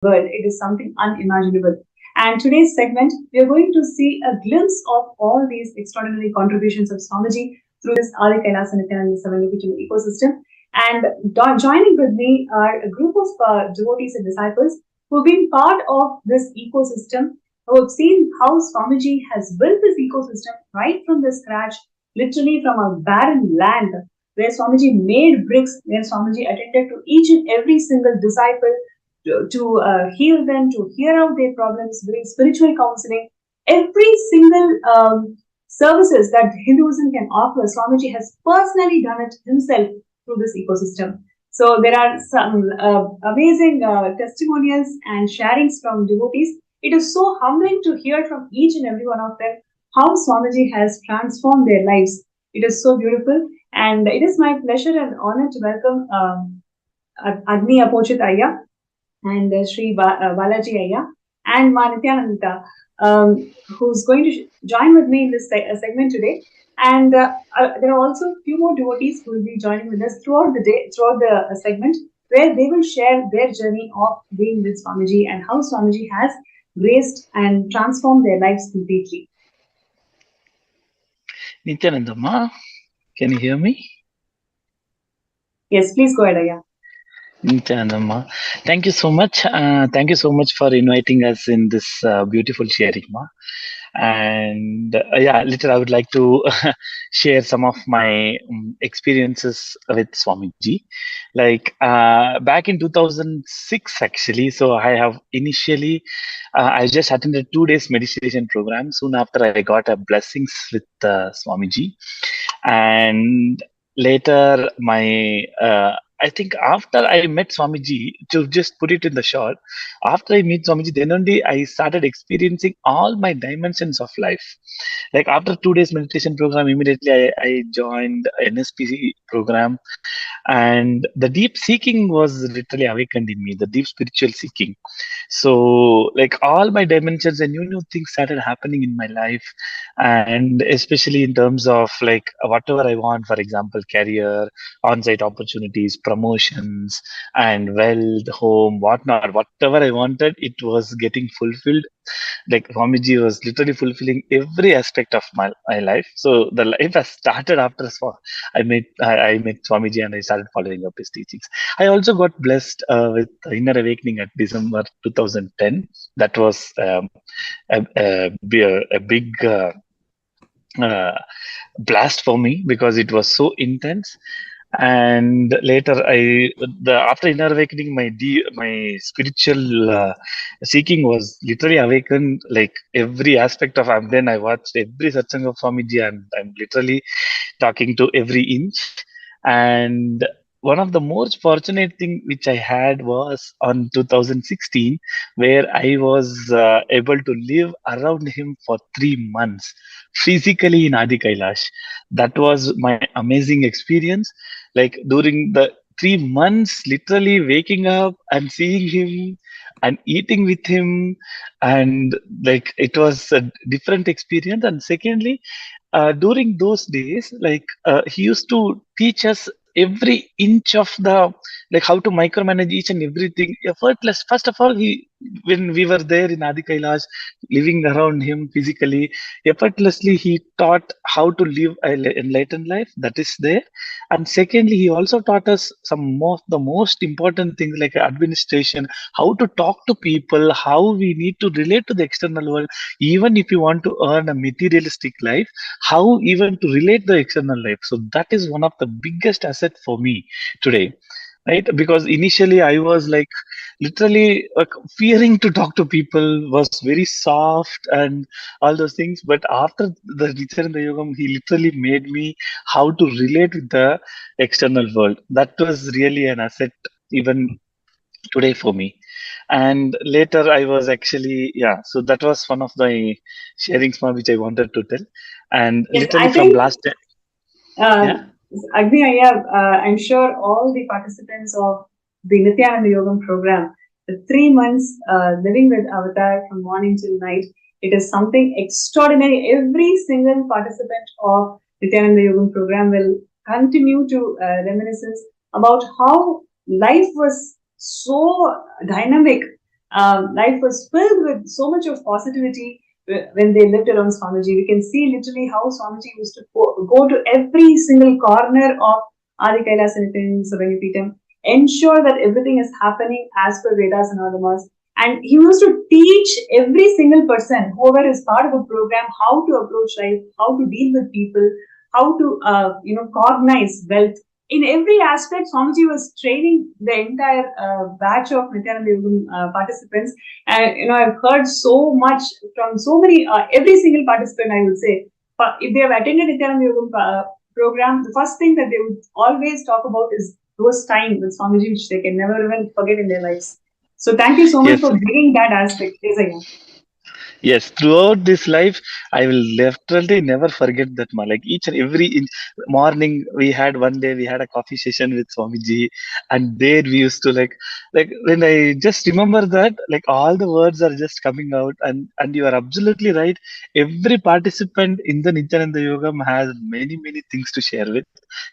world. It is something unimaginable. And today's segment, we are going to see a glimpse of all these extraordinary contributions of Swamiji through this Adi Kailas and Nithyananda Savanukittu ecosystem. And joining with me are a group of devotees and disciples who've been part of this ecosystem, who have seen how Swamiji has built this ecosystem right from the scratch, literally from a barren land where Swamiji made bricks, where Swamiji attended to each and every single disciple to heal them, to hear out their problems, bring spiritual counseling. Every single services that Hinduism can offer, Swamiji has personally done it himself through this ecosystem. So there are some amazing testimonials and sharings from devotees. It is so humbling to hear from each and every one of them how Swamiji has transformed their lives. It is so beautiful, and it is my pleasure and honor to welcome Agni Apochit Ayya and Sri Balaji Ayya and Ma Nithyananda, who's going to join with me in this segment today. And there are also a few more devotees who will be joining with us throughout the day, throughout the segment, where they will share their journey of being with Swamiji and how Swamiji has graced and transformed their lives completely. Nithyananda, can you hear me? Yes, please go ahead, Ayya. Nithyananda, thank you so much. Thank you so much for inviting us in this beautiful sharing, ma. And yeah, later I would like to share some of my experiences with Swamiji. Like back in 2006, actually. So I have initially, I just attended 2 days meditation program. Soon after, I got a blessings with Swamiji, and later my I think after I met Swamiji, to just put it in the short, after I meet Swamiji, then only I started experiencing all my dimensions of life. Like after 2 days meditation program, immediately I joined NSPC program, and the deep seeking was literally awakened in me, the deep spiritual seeking. So like all my dimensions and new things started happening in my life, and especially in terms of like whatever I want, for example, career, on-site opportunities, promotions, and wealth, home, whatnot, whatever I wanted, it was getting fulfilled. Like Swamiji was literally fulfilling every aspect of my life. So the life has started after I met Swamiji and I started following up his teachings. I also got blessed with inner awakening at December 2010. That was a big uh, blast for me because it was so intense. And later after inner awakening, my spiritual seeking was literally awakened. Like every aspect of, and then I watched every satsang of Swamiji, and I'm literally talking to every inch. And one of the most fortunate thing which I had was on 2016, where I was able to live around him for 3 months physically in Adi Kailash. That was my amazing experience. Like during the 3 months, literally waking up and seeing him and eating with him, and like it was a different experience. And secondly, during those days, like he used to teach us every inch of the, like how to micromanage each and everything effortless. First of all, he, when we were there in Adi Kailash, living around him physically, effortlessly he taught how to live an enlightened life, that is there. And secondly, he also taught us the most important things like administration, how to talk to people, how we need to relate to the external world, even if you want to earn a materialistic life, how even to relate the external life. So that is one of the biggest asset for me today, right? Because initially I was like literally fearing to talk to people, was very soft and all those things. But after the Nithyananda Yogam, he literally made me how to relate with the external world. That was really an asset even today for me. And later I was actually, yeah, so that was one of the sharing small which I wanted to tell. And Yes, literally I from think last, yeah. Agni Ayya, I'm sure all the participants of the Nithyananda Yogam program, the 3 months living with Avatar from morning till night, it is something extraordinary. Every single participant of Nithyananda Yogam program will continue to reminisce about how life was so dynamic life was filled with so much of positivity when they lived around Swamiji. We can see literally how Swamiji used to go to every single corner of Adi Kailas and Savanyapeetham, ensure that everything is happening as per Vedas and Agamas. And he used to teach every single person, whoever is part of the program, how to approach life, how to deal with people, how to cognize wealth. In every aspect, Swamiji was training the entire batch of Nithyananda Yogam participants. And I've heard so much from so many, every single participant, I would say. But if they have attended Nithyananda Yogam program, the first thing that they would always talk about is those time with Swamiji, which they can never even forget in their lives. So thank you so much Yes. for bringing that aspect. Yes, throughout this life, I will definitely never forget that. Like each and every morning, we had one day we had a coffee session with Swamiji, and there we used to like when I just remember that, like all the words are just coming out, and you are absolutely right. Every participant in the Nityananda Yogam has many things to share with,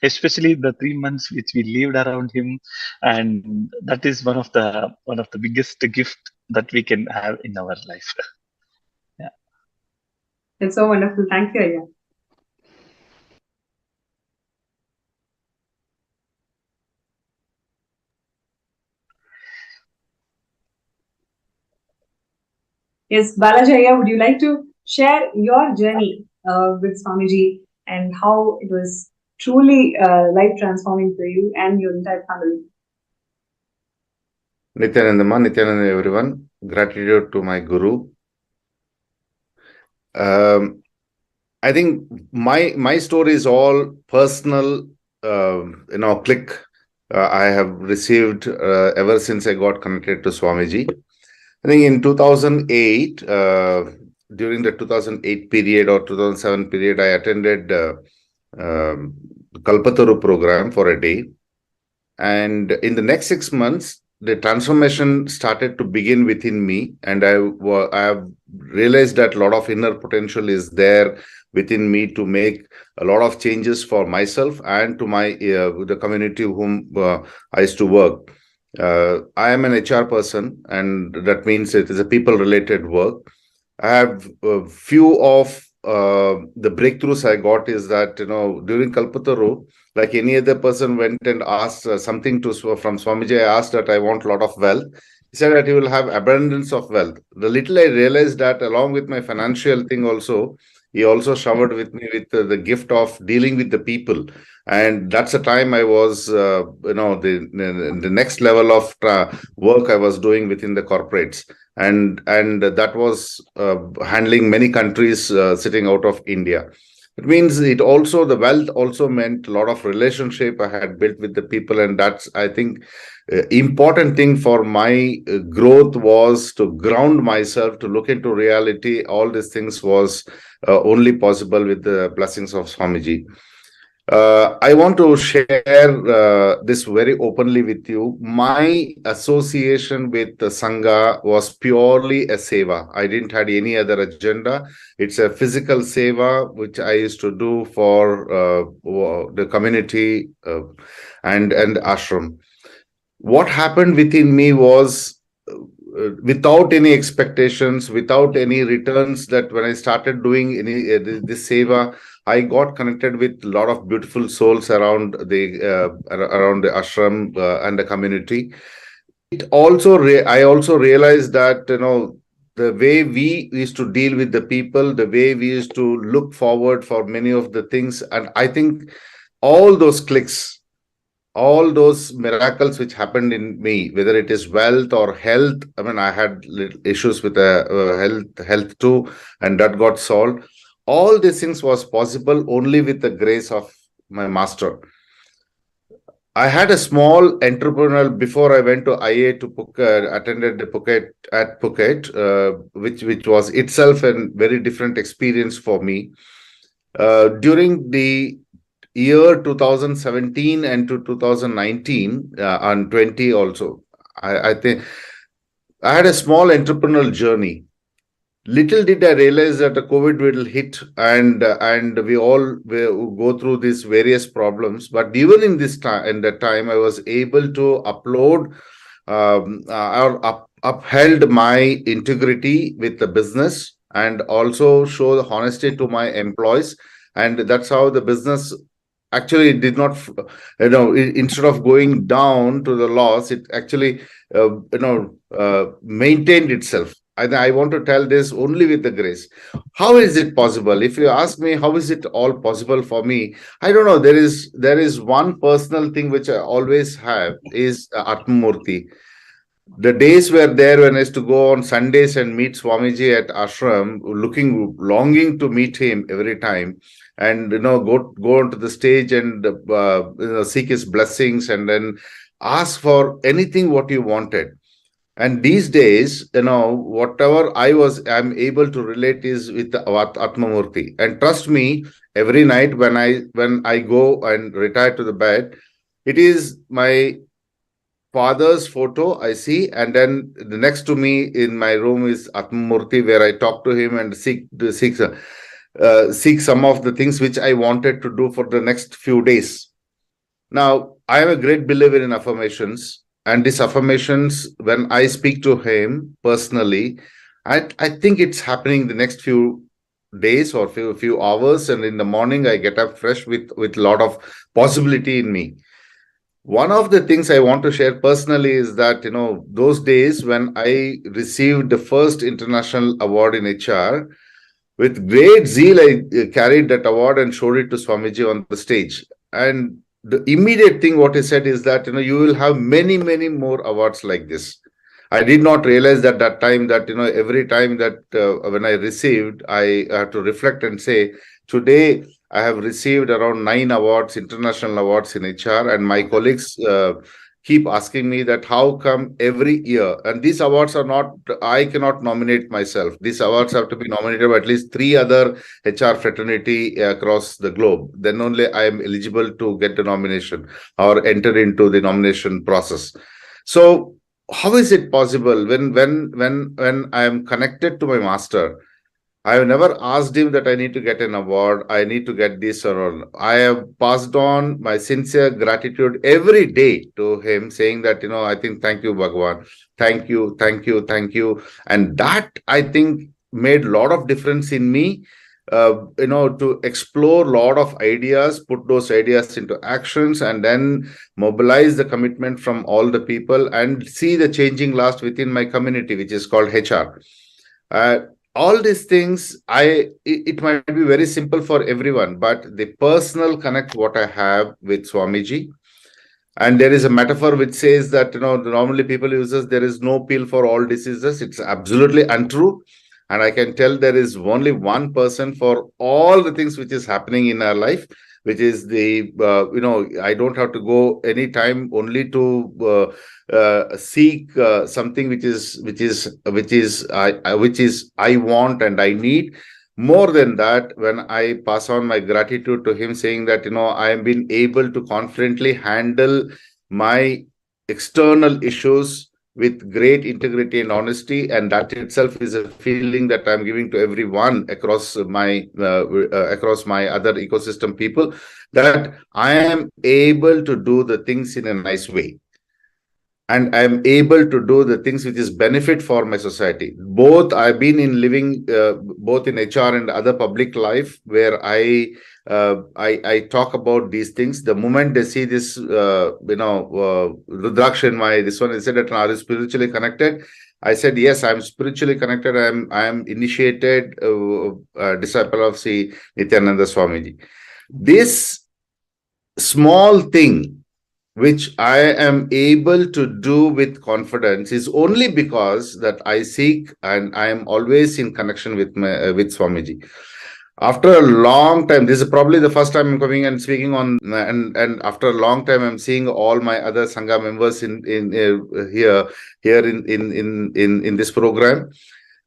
especially the 3 months which we lived around him, and that is one of the biggest gift that we can have in our life. It's so wonderful. Thank you, Aya. Yes, Balajaya, would you like to share your journey with Swamiji and how it was truly life transforming for you and your entire family? Nithyananda, everyone. Gratitude to my guru. I think my story is all personal, click. I have received ever since I got connected to Swamiji. I think in 2008, during the 2008 period or 2007 period, I attended Kalpataru program for a day. And in the next 6 months, the transformation started to begin within me. And I have realized that a lot of inner potential is there within me to make a lot of changes for myself and to the community whom I used to work. I am an HR person, and that means it is a people-related work. I have a few of the breakthroughs I got is that, during Kalpataru, like any other person went and asked something from Swamiji. I asked that I want a lot of wealth. He said that he will have abundance of wealth. The little I realized that along with my financial thing also, he also showered with me with the gift of dealing with the people. And that's the time I was, the next level of work I was doing within the corporates. And that was handling many countries sitting out of India. It means the wealth also meant a lot of relationship I had built with the people. And that's, I think, important thing for my growth was to ground myself, to look into reality. All these things was only possible with the blessings of Swamiji. I want to share this very openly with you. My association with the Sangha was purely a seva. I didn't have any other agenda. It's a physical seva, which I used to do for the community and ashram. What happened within me was without any expectations, without any returns, that when I started doing this seva, I got connected with a lot of beautiful souls around the ashram and the community. I also realized that the way we used to deal with the people, the way we used to look forward for many of the things, and I think all those clicks, all those miracles which happened in me, whether it is wealth or health. I mean, I had issues with health too, and that got solved. All these things was possible only with the grace of my master. I had a small entrepreneurial before I went to IA to Phuket, attended the Phuket, which was itself a very different experience for me. During the year 2017 and to 2019 and 20 also, I think I had a small entrepreneurial journey. Little did I realize that the COVID will hit, and we all will go through these various problems. But even in that time, I was able to upload or upheld my integrity with the business and also show the honesty to my employees. And that's how the business actually did not, instead of going down to the loss, it actually, maintained itself. I want to tell this only with the grace. How is it possible? If you ask me, how is it all possible for me? I don't know. There is one personal thing which I always have is Atmamurti. The days were there when I used to go on Sundays and meet Swamiji at ashram, longing to meet him every time, and go onto the stage and seek his blessings, and then ask for anything what you wanted. And these days, whatever I'm able to relate is with the Atmamurti. And trust me, every night when I go and retire to the bed, it is my father's photo I see, and then the next to me in my room is Atmamurti, where I talk to him and seek some of the things which I wanted to do for the next few days. Now, I am a great believer in affirmations, and these affirmations, when I speak to him personally, I think it's happening the next few days or few hours, and in the morning I get up fresh with a lot of possibility in me. One of the things I want to share personally is that, those days when I received the first international award in HR, with great zeal, I carried that award and showed it to Swamiji on the stage. And the immediate thing what he said is that, you will have many, many more awards like this. I did not realize that time that, every time that when I received, I have to reflect and say, today I have received around 9 awards, international awards in HR, and my colleagues keep asking me that how come every year, and these awards are not, I cannot nominate myself. These awards have to be nominated by at least 3 other HR fraternity across the globe. Then only I am eligible to get the nomination or enter into the nomination process. So how is it possible when I am connected to my master? I have never asked him that I need to get an award, I need to get this or all. I have passed on my sincere gratitude every day to him, saying that, I think, thank you, Bhagwan. Thank you, thank you, thank you. And that, I think, made a lot of difference in me, to explore a lot of ideas, put those ideas into actions, and then mobilize the commitment from all the people and see the changing last within my community, which is called HR. All these things, it might be very simple for everyone, but the personal connect what I have with Swamiji. And there is a metaphor which says that, normally people uses there is no pill for all diseases. It's absolutely untrue. And I can tell there is only one person for all the things which is happening in our life, which is the, I don't have to go anytime only to seek something which I want and I need. More than that, when I pass on my gratitude to him, saying that, I have been able to confidently handle my external issues with great integrity and honesty, and that itself is a feeling that I'm giving to everyone across my other ecosystem people, that I am able to do the things in a nice way, and I'm able to do the things which is benefit for my society. Both I've been in living both in HR and other public life, where I talk about these things. The moment they see this, Rudraksha in my this one, they said that, are you spiritually connected? I said, yes, I'm spiritually connected. I am initiated disciple of Sri Nithyananda Swamiji. This small thing which I am able to do with confidence is only because that I seek and I am always in connection with with Swamiji. After a long time, this is probably the first time I'm coming and speaking on, and after a long time, I'm seeing all my other Sangha members in here in this program.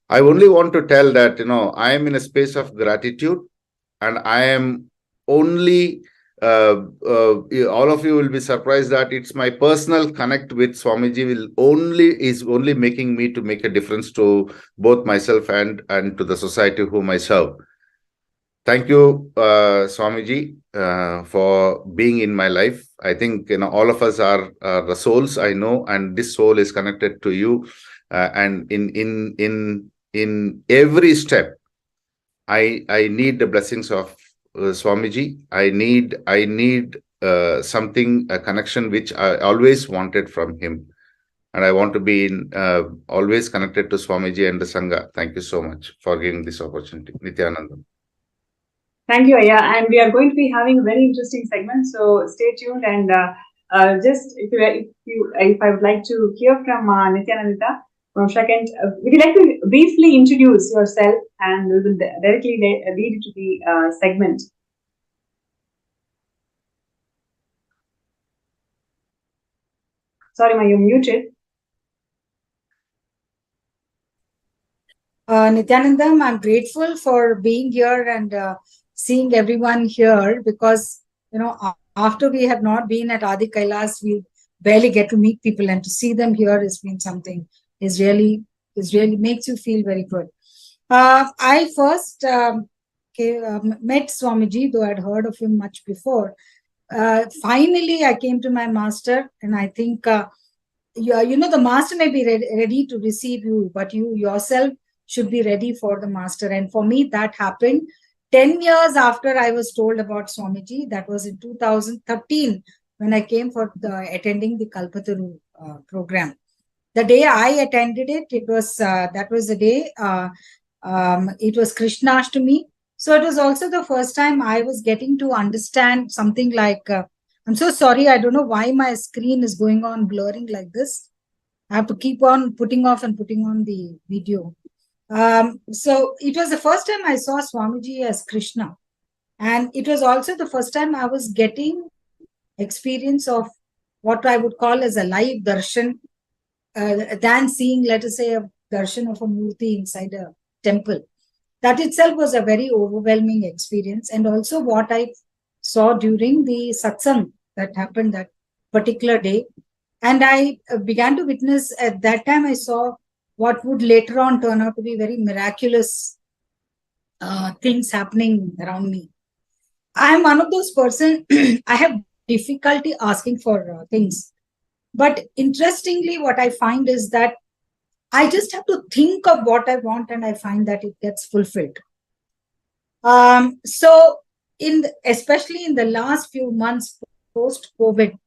I only want to tell that, I am in a space of gratitude, and I am only all of you will be surprised that it's my personal connect with Swamiji is only making me to make a difference to both myself and to the society whom I serve. Thank you, Swamiji, for being in my life. I think, all of us are the souls, I know, and this soul is connected to you. and in every step, I need the blessings of Swamiji. I need something, a connection which I always wanted from him, and I want to be always connected to Swamiji and the Sangha. Thank you so much for giving this opportunity, Nithyananda. Thank you, Aya. And we are going to be having a very interesting segment. So stay tuned. And just if I would like to hear from Nithyananda from second, would you like to briefly introduce yourself, and we will directly lead to the segment. Sorry, Ma, you're muted. Nithyanandam, I'm grateful for being here and seeing everyone here, because, after we have not been at Adi Kailas, we barely get to meet people, and to see them here has been something is really makes you feel very good. I first met Swamiji, though I'd heard of him much before. Finally, I came to my master, and I think, the master may be ready to receive you, but you yourself should be ready for the master. And for me, that happened 10 years after I was told about Swamiji. That was in 2013 when I came for attending the Kalpataru program. The day I attended it, that was the day, it was Krishnashtami. So it was also the first time I was getting to understand something like, I'm so sorry, I don't know why my screen is going on blurring like this. I have to keep on putting off and putting on the video. So it was the first time I saw Swamiji as Krishna. And it was also the first time I was getting experience of what I would call as a live darshan, than seeing, let us say, a darshan of a murti inside a temple. That itself was a very overwhelming experience. And also what I saw during the satsang that happened that particular day. And I began to witness, at that time I saw what would later on turn out to be very miraculous things happening around me. I am one of those persons, I have difficulty asking for things. But interestingly, what I find is that I just have to think of what I want, and I find that it gets fulfilled. So, especially in the last few months post-COVID,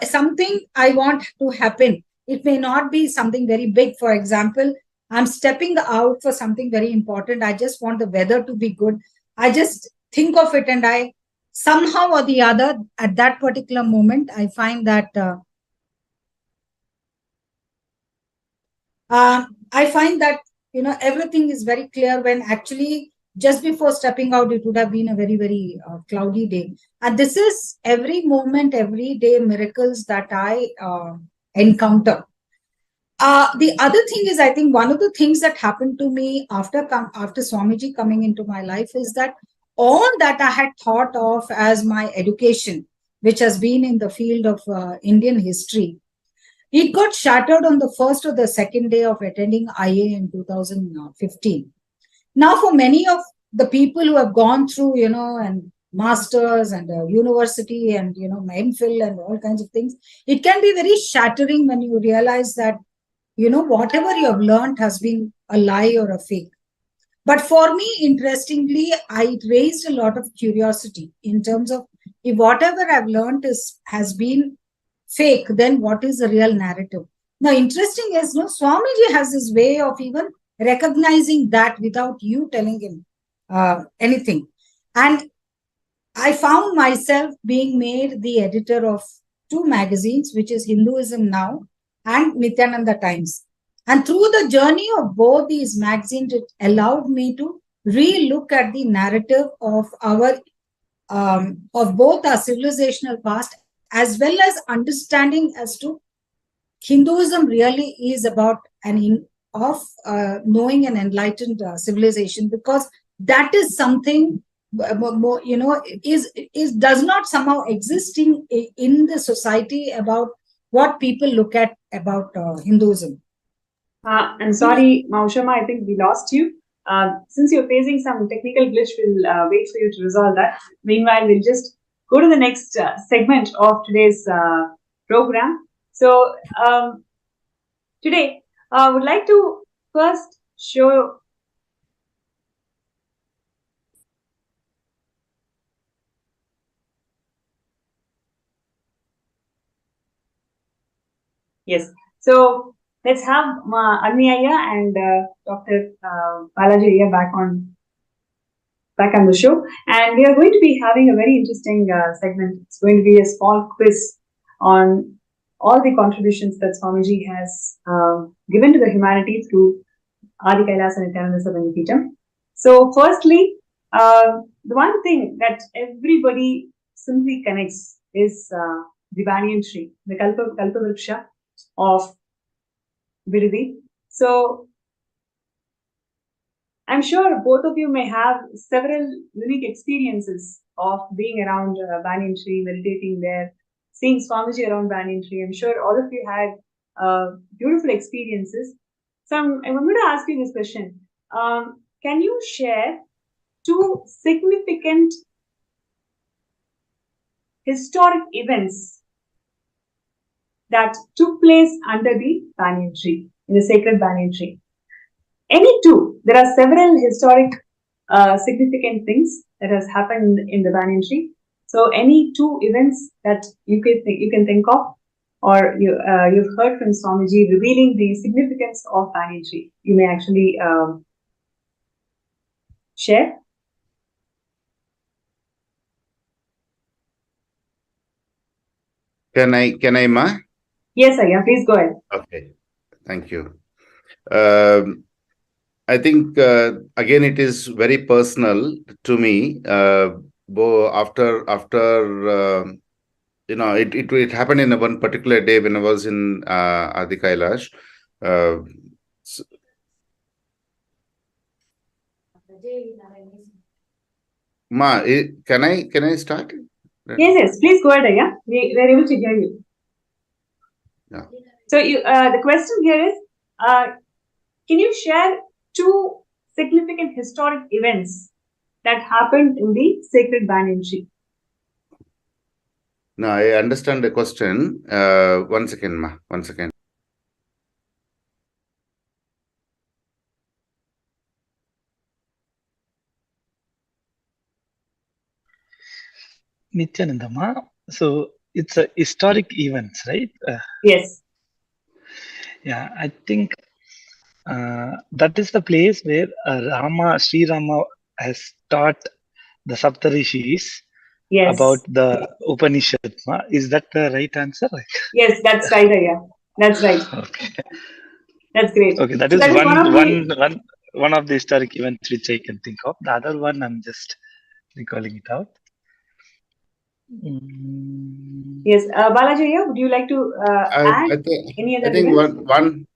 something I want to happen. It may not be something very big. For example, I'm stepping out for something very important. I just want the weather to be good. I just think of it, and I somehow or the other, at that particular moment, I find that everything is very clear, when actually just before stepping out, it would have been a very, very cloudy day. And this is every moment, every day miracles that I encounter. The other thing is, I think one of the things that happened to me after Swamiji coming into my life is that all that I had thought of as my education, which has been in the field of Indian history, it got shattered on the first or the second day of attending IA in 2015. Now, for many of the people who have gone through, and masters and university and, MPhil and all kinds of things, it can be very shattering when you realize that, whatever you have learned has been a lie or a fake. But for me, interestingly, I raised a lot of curiosity in terms of, if whatever I've learned has been fake, then what is the real narrative? Now, interesting is, Swamiji has this way of even recognizing that without you telling him anything. And I found myself being made the editor of 2 magazines, which is Hinduism Now and Nithyananda Times. And through the journey of both these magazines, it allowed me to re-look at the narrative of both our civilizational past, as well as understanding as to Hinduism really is about knowing an enlightened civilization, because that is something does not somehow exist in the society about what people look at about Hinduism. I'm sorry, Maushama, I think we lost you. Since you're facing some technical glitch, we'll wait for you to resolve that. Meanwhile, we'll just go to the next segment of today's program. So today, I would like to first show. Yes. So let's have Anmiyaya and Dr. Balaji here back on the show, and we are going to be having a very interesting segment. It's going to be a small quiz on all the contributions that Swamiji has given to the humanity through Adi Kailas and Nithyananda Savangipitam. So, firstly, the one thing that everybody simply connects is the banyan tree, the Kalpa Vriksha of Viridi. So, I'm sure both of you may have several unique experiences of being around banyan tree, meditating there, seeing Swamiji around banyan tree. I'm sure all of you had beautiful experiences. So I'm going to ask you this question. Can you share two significant historic events that took place under the banyan tree, in the sacred banyan tree? Any two. There are several historic significant things that has happened in the banyan tree. So any two events that you can think of, or you've heard from Swamiji revealing the significance of banyan tree, you may actually share. Can I, Ma? Yes, Aya, please go ahead. Okay, thank you. I think again it is very personal to me. After it happened in one particular day when I was in Adi Kailash. Ma, can I start? Yes, please go ahead, Aya. We're able to hear you. Yeah. So the question here is, can you share two significant historic events that happened in the sacred banyan tree? No, I understand the question. One second, Ma. One second. Nithyananda, so it's a historic event, right? Yes. Yeah, I think that is the place where Sri Rama has taught the Saptarishis Yes. about the Upanishad. Is that the right answer? Yes, that's right, Aya. That's right. Okay. That's great. Okay, that So is that one of the historic events which I can think of. The other one, I'm just recalling it out. Yes, Balaji, would you like to add any other events?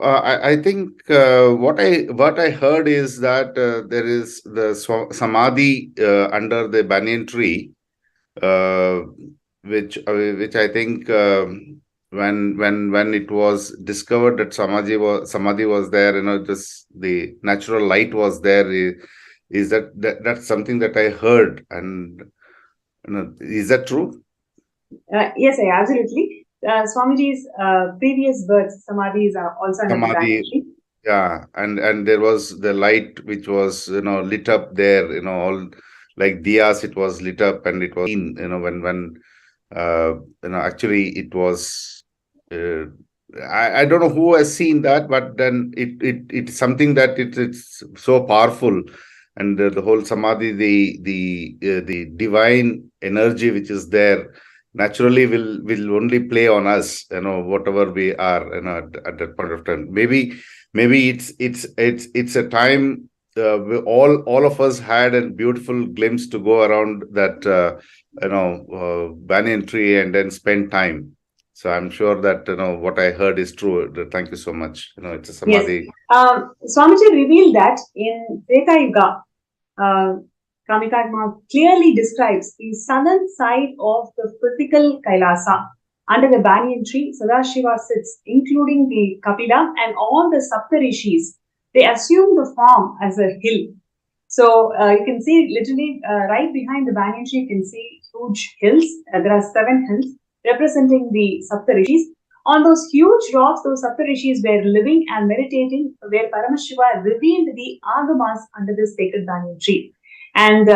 I think what I heard is that there is the samadhi under the banyan tree, which I think when it was discovered that samadhi was there, just the natural light was there. Is that's something that I heard, and is that true? Yes, absolutely. Swamiji's previous words, samadhis are also under the banyan tree. Yeah, and there was the light which was lit up there, all like diyas. It was lit up, and it was seen, when actually it was. I don't know who has seen that, but then it's something that it's so powerful, and the whole samadhi, the divine energy which is there, naturally will only play on us, whatever we are, at that point of time. Maybe it's a time all of us had a beautiful glimpse to go around that banyan tree and then spend time. So I'm sure that what I heard is true. Thank you so much. It's a samadhi. Yes. Swamiji revealed that in Treta Yuga, Kamikagma clearly describes the southern side of the physical Kailasa. Under the banyan tree, Sadashiva sits, including the Kapila and all the Saptarishis. They assume the form as a hill. So you can see literally right behind the banyan tree, you can see huge hills. There are 7 hills representing the Saptarishis. On those huge rocks, those Saptarishis were living and meditating, where Paramashiva revealed the Agamas under this sacred banyan tree. And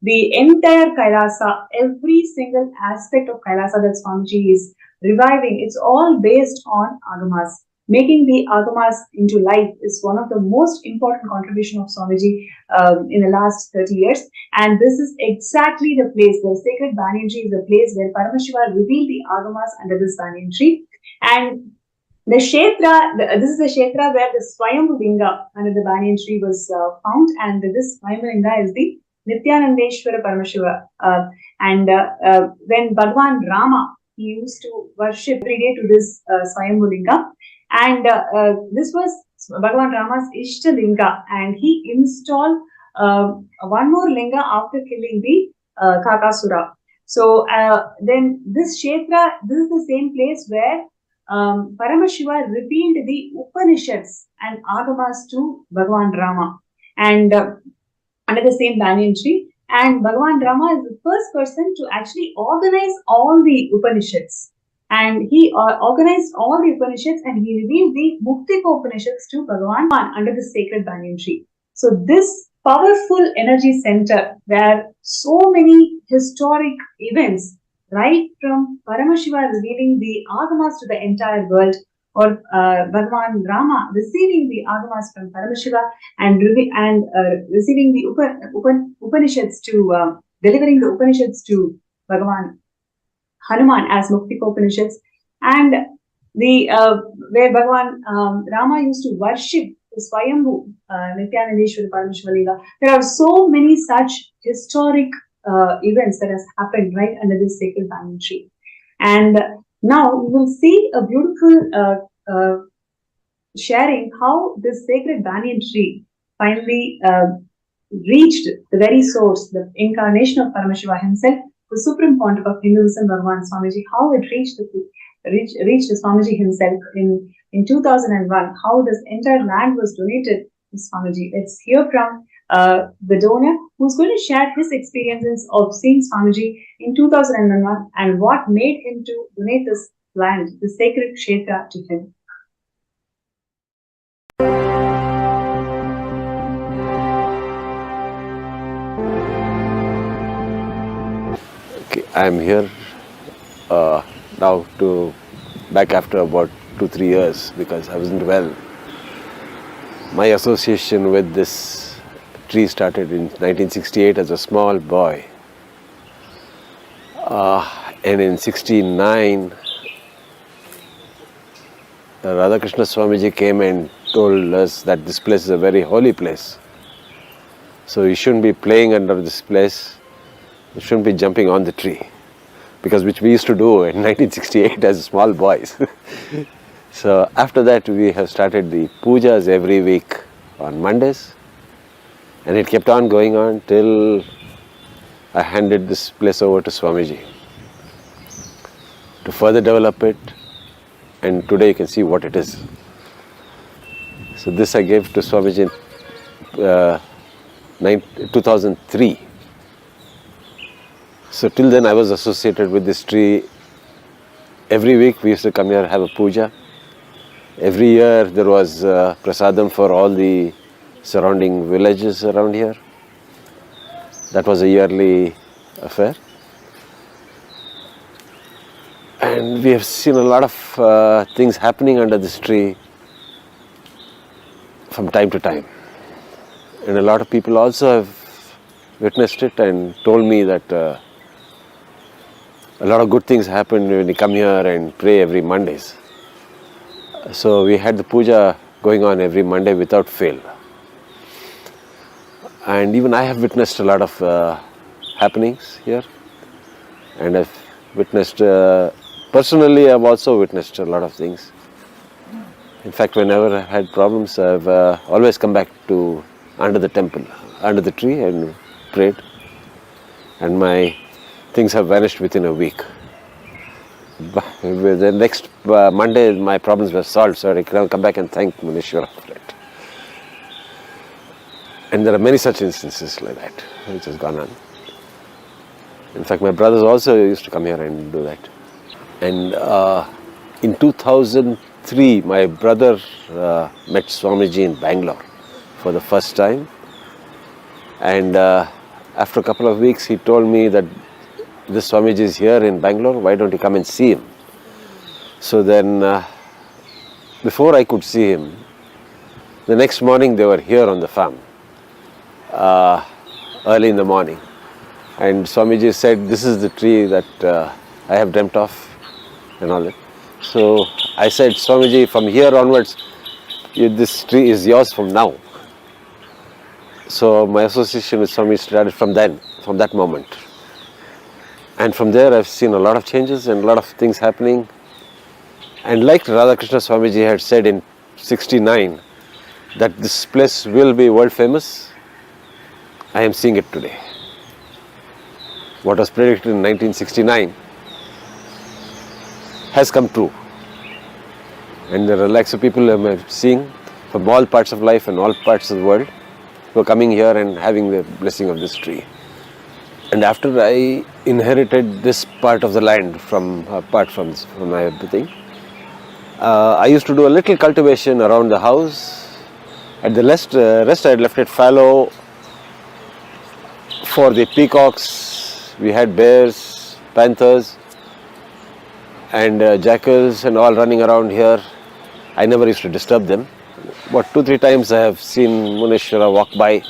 the entire Kailasa, every single aspect of Kailasa that Swamiji is reviving, it's all based on Agamas. Making the Agamas into life is one of the most important contribution of Swamiji in the last 30 years. And this is exactly the place, the sacred banyan tree is the place where Paramashiva revealed the Agamas under this banyan tree. And the Kshetra, this is the Kshetra where the Swayambhu Linga under the banyan tree was found, and this Swayambhu Linga is the Nithyanandeshwara Paramashiva. When Bhagwan Rama, he used to worship every day to this Swayambhu Linga, and this was Bhagwan Rama's Ishta Linga, and he installed one more linga after killing the Kakasura. So then this Kshetra, this is the same place where Paramashiva revealed the Upanishads and Agamas to Bhagwan Rama, and under the same banyan tree. And Bhagwan Rama is the first person to actually organize all the Upanishads. And he organized all the Upanishads and he revealed the Muktika Upanishads to Bhagwan under the sacred banyan tree. So this powerful energy center where so many historic events, right from Paramashiva revealing the Agamas to the entire world, or Bhagwan Rama receiving the Agamas from Paramashiva and receiving the Upanishads to, delivering the Upanishads to Bhagwan Hanuman as Muktika Upanishads, and the where Bhagwan Rama used to worship the Swayambhu Nithyanandeshwara Paramashiva Liga. There are so many such historic events that has happened right under this sacred banyan tree. And now we will see a beautiful sharing how this sacred banyan tree finally reached the very source, the incarnation of Paramashiva himself, the supreme pontiff of Hinduism, Bhagavan Swamiji, how it reached Swamiji himself in 2001, how this entire land was donated to Swamiji. Let's hear from the donor who's going to share his experiences of seeing Swamiji in 2001 and what made him to donate this land, the sacred Kshetra, to him. Okay, I'm here now back after about 2-3 years because I wasn't well. My association with this tree started in 1968 as a small boy. And in 69, Radhakrishna Swamiji came and told us that this place is a very holy place. So you shouldn't be playing under this place, you shouldn't be jumping on the tree. Because which we used to do in 1968 as small boys. So after that we have started the pujas every week on Mondays. And it kept on going on till I handed this place over to Swamiji to further develop it, and today you can see what it is. So this I gave to Swamiji in 2003. So till then I was associated with this tree. Every week we used to come here and have a puja. Every year there was prasadam for all the surrounding villages around here. That was a yearly affair. And we have seen a lot of things happening under this tree from time to time. And a lot of people also have witnessed it and told me that a lot of good things happen when you come here and pray every Mondays. So we had the puja going on every Monday without fail. And even I have witnessed a lot of happenings here. And I've witnessed, personally I've also witnessed a lot of things. In fact, whenever I had problems, I've always come back to under the temple, under the tree and prayed. And my things have vanished within a week. But the next Monday, my problems were solved, so I can come back and thank Munishwara for it. And there are many such instances like that, which has gone on. In fact, my brothers also used to come here and do that. And in 2003, my brother met Swamiji in Bangalore for the first time. And after a couple of weeks, he told me that this Swamiji is here in Bangalore, why don't you come and see him? So then, before I could see him, the next morning they were here on the farm, early in the morning. And Swamiji said, this is the tree that I have dreamt of and all that. So I said, Swamiji, from here onwards, this tree is yours from now. So my association with Swami started from that moment. And from there I've seen a lot of changes and a lot of things happening. And like Radhakrishna Swamiji had said in 69, that this place will be world famous, I am seeing it today. What was predicted in 1969 has come true. And there are lakhs of people I'm seeing from all parts of life and all parts of the world who are coming here and having the blessing of this tree. And after I inherited this part of the land apart from my everything, I used to do a little cultivation around the house. At the rest I had left it fallow for the peacocks. We had bears, panthers, and jackals and all running around here. I never used to disturb them. About 2-3 times I have seen Muneshwara walk by.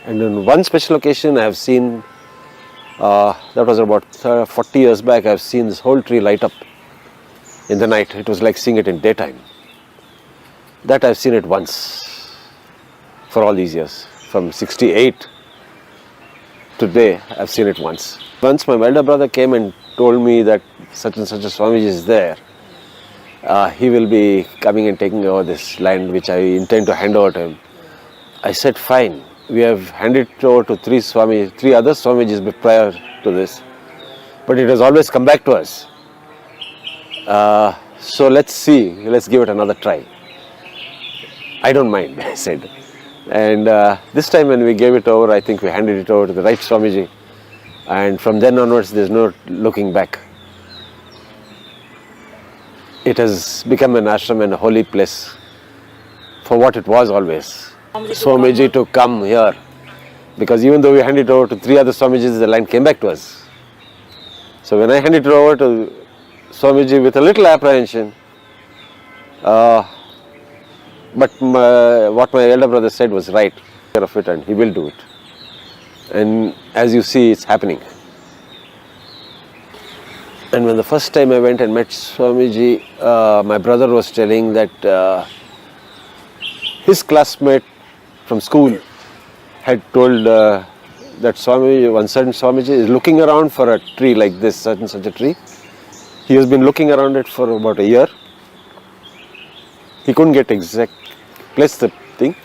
And on one special occasion I have seen, that was about 40 years back, I have seen this whole tree light up in the night. It was like seeing it in daytime. That I have seen it once for all these years. From 68 to today I have seen it once. Once my elder brother came and told me that such and such a Swamiji is there. He will be coming and taking over this land which I intend to hand over to him. I said, fine. We have handed it over to three other Swamijis prior to this. But it has always come back to us. So let's see, let's give it another try. I don't mind, I said. And this time when we gave it over, I think we handed it over to the right Swamiji. And from then onwards, there's no looking back. It has become an ashram and a holy place for what it was always. Swamiji to come here, because even though we handed it over to 3 other Swamijis, the land came back to us. So when I handed it over to Swamiji with a little apprehension, but what my elder brother said was right, care of it, and he will do it. And as you see, it's happening. And when the first time I went and met Swamiji, my brother was telling that his classmate from school had told that Swamiji, one certain Swamiji is looking around for a tree like this, such and such a tree. He has been looking around it for about a year. He couldn't get exact place the thing.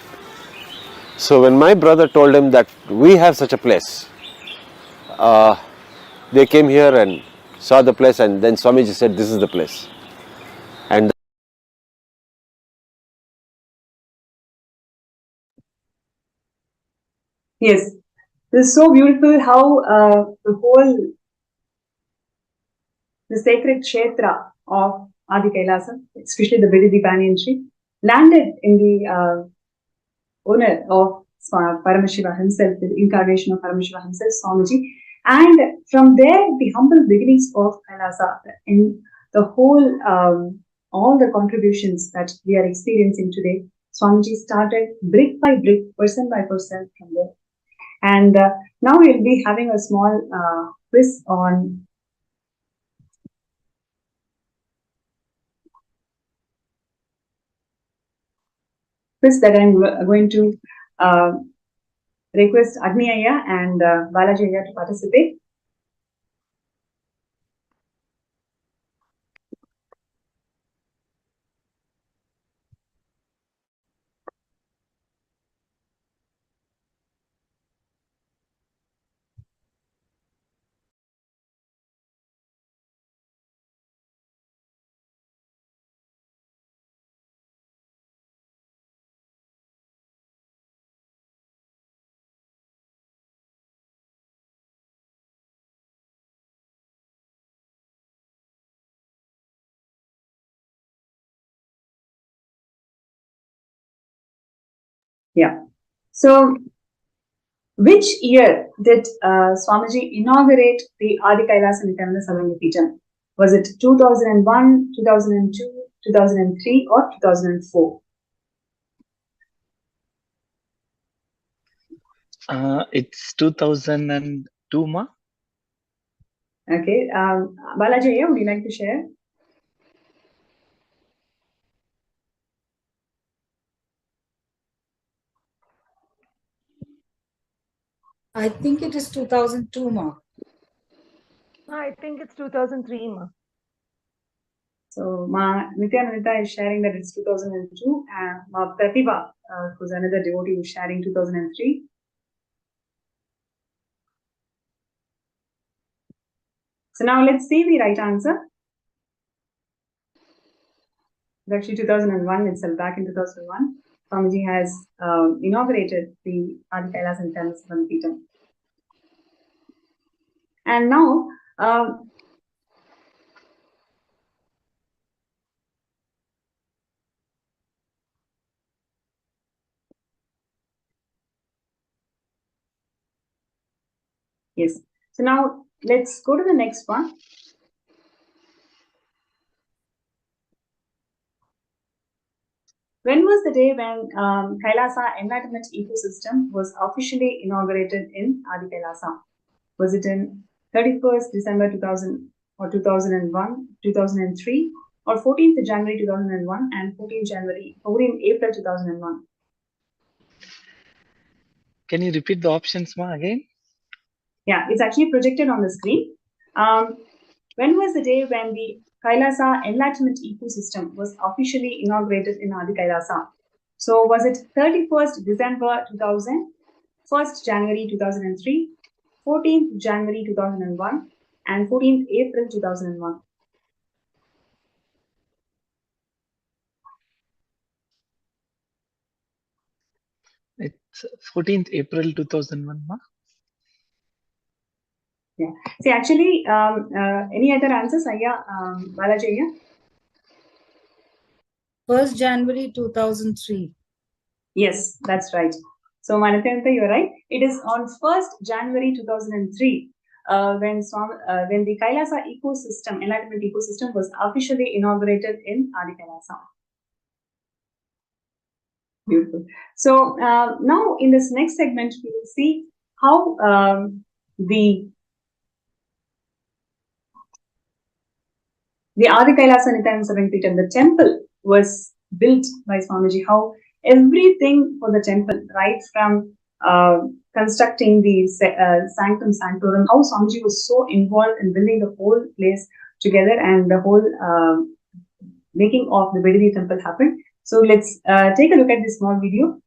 So when my brother told him that we have such a place, they came here and saw the place, and then Swamiji said, this is the place. And Yes, this is so beautiful how the sacred kshetra of Adi Kailasa, especially the Vidhi Banyan tree, landed in the owner of Paramashiva himself, the incarnation of Paramashiva himself, Swamiji. And from there, the humble beginnings of Kailasa, in the whole, all the contributions that we are experiencing today, Swamiji started brick by brick, person by person from there. And now we'll be having a small quiz on that I'm going to request Agni Ayya and Balaji Ayya to participate. Yeah. So, which year did Swamiji inaugurate the Adi Kailasa Nithyananda Savangapeetham? Was it 2001, 2002, 2003, or 2004? It's 2002, ma. Okay. Balaji, would you like to share? I think it is 2002, ma. I think it's 2003, ma. So, Nithyananda is sharing that it's 2002, and Pratibha, who's another devotee, is sharing 2003. So now let's see the right answer. Actually, 2001 itself, back in 2001, Swamiji has inaugurated the Adi Kailas and Savangapeetham. And now, yes. So now let's go to the next one. When was the day when Kailasa Enlightenment Ecosystem was officially inaugurated in Adi Kailasa? Was it in 31st December 2000 or 2001, 2003, or 14th January 2001 and 14 April 2001? Can you repeat the options, ma, again? Yeah, it's actually projected on the screen. When was the day when the Kailasa Enlightenment Ecosystem was officially inaugurated in Adi Kailasa? So, was it 31st December 2000, 1st January 2003, 14th January 2001, and 14th April 2001? It's 14th April 2001, ma. Yeah. See, actually, any other answers, Ayya, Balaji? Ayya? 1st January 2003. Yes, that's right. So, Manathyanta, you're right. It is on 1st January 2003 when the Kailasa ecosystem, enlightenment ecosystem, was officially inaugurated in Adi Kailasa. Beautiful. So, now in this next segment, we will see how the Adi Kailasa Nithyananda Savangapeetham, the temple was built by Swamiji, how everything for the temple, right from constructing the sanctum sanctorum, how Swamiji was so involved in building the whole place together and the whole making of the Vedadi temple happened. So let's take a look at this small video.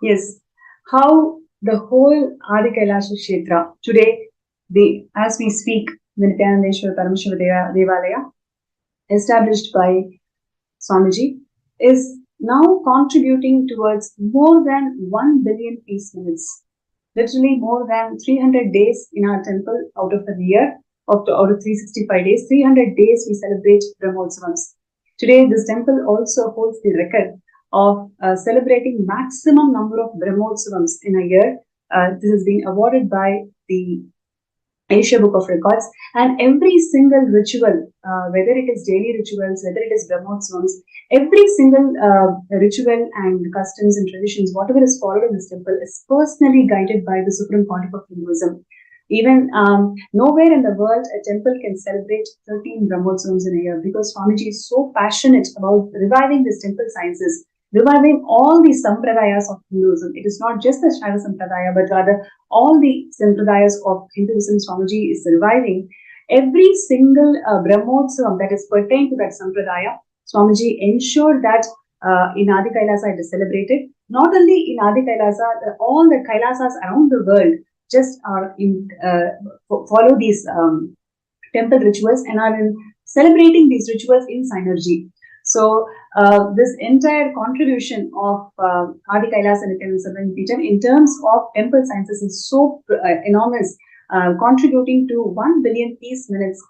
Yes, how the whole Adi Kailasha Kshetra today, as we speak, the Nithyanandeshwara Paramashiva Devalaya, established by Swamiji, is now contributing towards more than 1 billion peace minutes. Literally more than 300 days in our temple out of a year, out of 365 days, 300 days we celebrate Brahmotsavams. Today, this temple also holds the record of celebrating maximum number of Brahmotsavams in a year. This has been awarded by the Asia Book of Records, and every single ritual, whether it is daily rituals, whether it is Brahmotsavams, every single ritual and customs and traditions, whatever is followed in this temple, is personally guided by the Supreme Pontiff of Hinduism. Even nowhere in the world a temple can celebrate 13 Brahmotsavams in a year, because Swamiji is so passionate about reviving these temple sciences, reviving all the sampradayas of Hinduism. It is not just the Shaiva Sampradaya, but rather all the sampradayas of Hinduism. Swamiji is reviving every single Brahmotsavam that is pertained to that sampradaya. Swamiji ensured that in Adi Kailasa it is celebrated. Not only in Adi Kailasa, all the Kailasas around the world just are follow these temple rituals and are celebrating these rituals in synergy. So this entire contribution of Adi Kailas and Nithyananda Peetham in terms of temple sciences is so enormous, contributing to 1 billion peace minutes,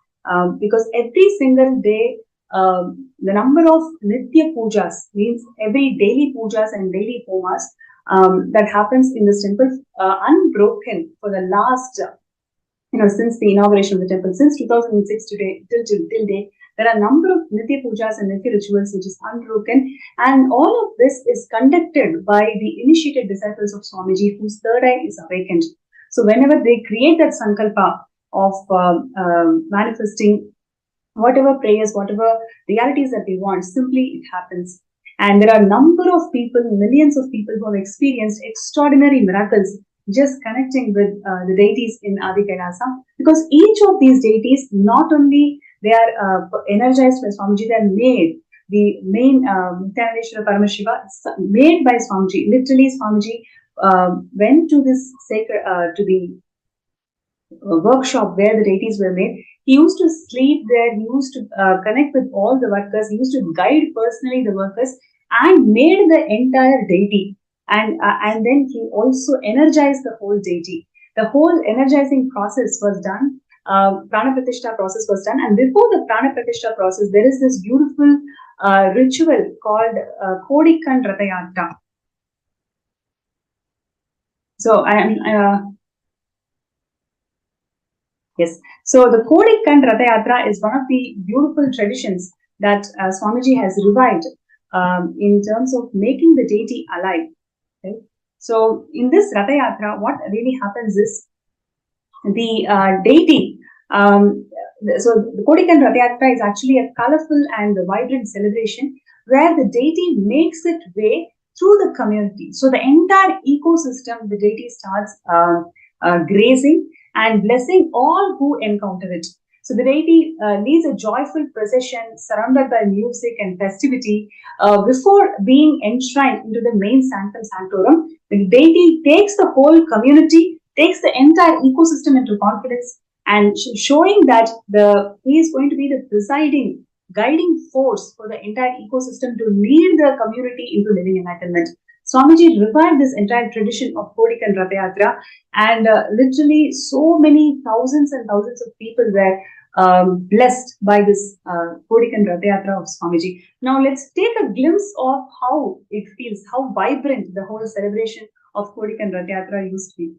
because every single day the number of Nitya Pujas, means every daily pujas and daily homas that happens in this temple unbroken for the last since the inauguration of the temple, since 2006 today till date, there are a number of Nitya Pujas and Nitya rituals which is unbroken, and all of this is conducted by the initiated disciples of Swamiji whose third eye is awakened. So whenever they create that sankalpa of manifesting whatever prayers, whatever realities that they want, simply it happens. And there are a number of people, millions of people who have experienced extraordinary miracles just connecting with the deities in Adi Kailasa, because each of these deities, not only they are energized by Swamiji, they are made. The main Nithyanandeshwara Paramashiva made by Swamiji. Literally, Swamiji went to this sacred, to the workshop where the deities were made. He used to sleep there. He used to connect with all the workers. He used to guide personally the workers and made the entire deity. And then he also energized the whole deity. The whole energizing process was done. Prana Pratishtha process was done. And before the Prana Pratishtha process, there is this beautiful ritual called Kodikan Ratayatra. So yes. So the Kodikan Ratayatra is one of the beautiful traditions that Swamiji has revived in terms of making the deity alive. Okay. So in this Ratayatra, what really happens is the deity. So the Kodikan Ratayatra is actually a colorful and vibrant celebration where the deity makes its way through the community. So the entire ecosystem, the deity starts grazing and blessing all who encounter it. So the deity leads a joyful procession surrounded by music and festivity before being enshrined into the main sanctum sanctorum. The deity takes the whole community, takes the entire ecosystem into confidence, and showing that he is going to be the presiding, guiding force for the entire ecosystem to lead the community into living enlightenment. Swamiji revived this entire tradition of Kodikan Ratayatra, and literally so many thousands and thousands of people were blessed by this Kodikan Ratayatra of Swamiji. Now let's take a glimpse of how it feels, how vibrant the whole celebration of Kodikan Ratayatra used to be.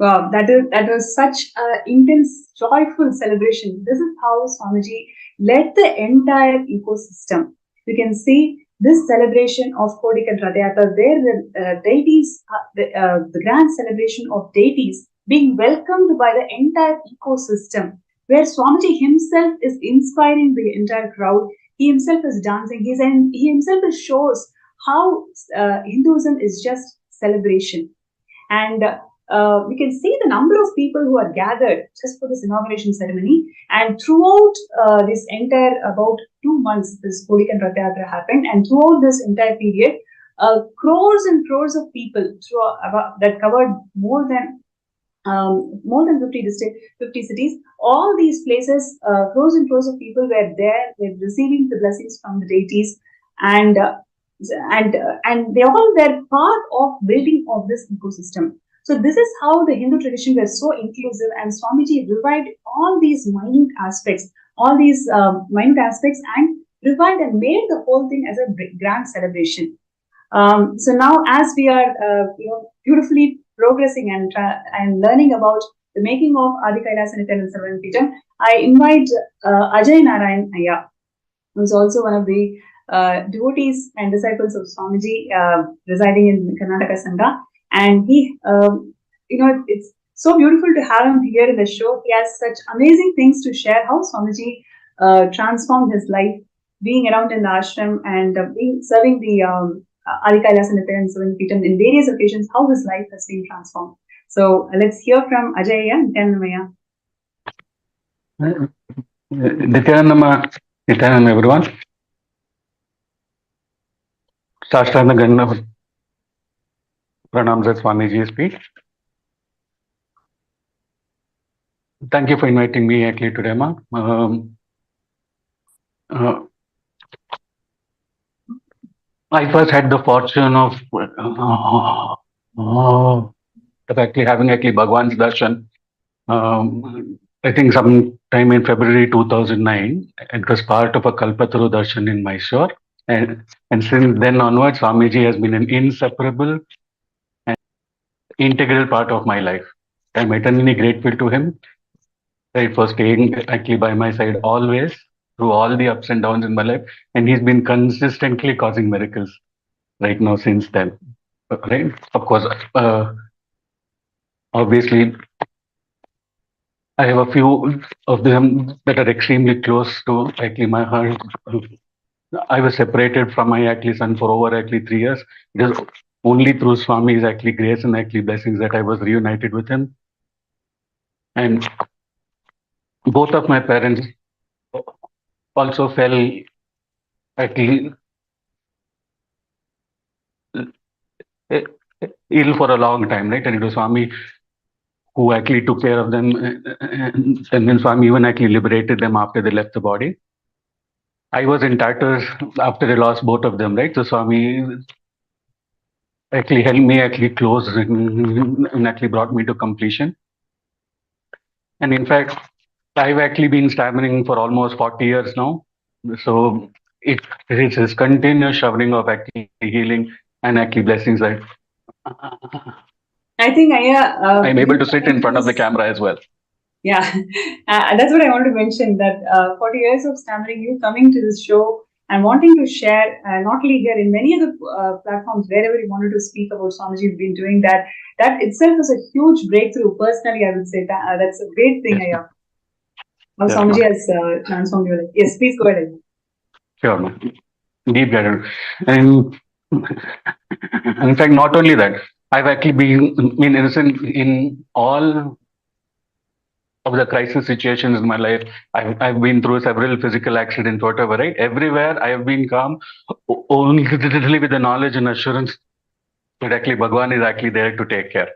Wow, that was such an intense, joyful celebration. This is how Swamiji led the entire ecosystem. You can see this celebration of Kodikan Radhayatra, where the deities, the grand celebration of deities being welcomed by the entire ecosystem, where Swamiji himself is inspiring the entire crowd. He himself is dancing. He himself shows how Hinduism is just celebration. And we can see the number of people who are gathered just for this inauguration ceremony. And throughout this entire about 2 months, this Kodikan Rath Yatra happened. And throughout this entire period, crores and crores of people that covered more than 50 cities. All these places, crores and crores of people were there, were receiving the blessings from the deities, and they all were part of building of this ecosystem. So this is how the Hindu tradition was so inclusive, and Swamiji revived all these minute aspects, and revived and made the whole thing as a grand celebration. So now, as we are beautifully progressing and learning about the making of Adi Kailas and Nithyananda Sarvanapeetham, I invite Ajay Narayan Ayya, who is also one of the devotees and disciples of Swamiji, residing in Karnataka Sangha. And he, it's so beautiful to have him here in the show. He has such amazing things to share, how Swamiji transformed his life, being around in the ashram and serving the Adi Kailas and Nithyananda Sarvanapeetham in various occasions, how his life has been transformed. So let's hear from Ajay and Nithyananda. Nithyananda, everyone. Sashtanga Ganna Pranams at Swamiji's feet. Thank you for inviting me actually today, ma. I first had the fortune of actually having Bhagwan's darshan. I think sometime in February 2009, it was part of a Kalpataru darshan in Mysore. And since then onwards, Swamiji has been an inseparable and integral part of my life. I'm eternally grateful to him, right, for staying actually by my side always through all the ups and downs in my life. And he's been consistently causing miracles. right now since then. Right? Of course, obviously, I have a few of them that are extremely close to actually my heart. I was separated from my actually son for over actually 3 years. It is only through Swami's actually grace and actually blessings that I was reunited with him. And both of my parents also fell actually eh, ill for a long time, right? And it was Swami who actually took care of them, and then Swami even actually liberated them after they left the body. I was in tatters after I lost both of them, right? So Swami actually helped me actually close and actually brought me to completion. And in fact, I've actually been stammering for almost 40 years now. So it is this continuous showering of actually healing and actually blessings that I think I'm able to sit in front of the camera as well. Yeah, that's what I wanted to mention. That 40 years of stammering, you coming to this show and wanting to share, not only here in many other platforms, wherever you wanted to speak about Swamiji, you've been doing that. That itself is a huge breakthrough. Personally, I would say that's a great thing. How Yeah, Swamiji ma'am. has transformed your life. Yes, please go ahead. Sure, man. Deep guidance. And in fact, not only that, I've actually been innocent in all of the crisis situations in my life. I've been through several physical accidents, whatever, right? Everywhere I have been calm, only with the knowledge and assurance that actually Bhagwan is actually there to take care.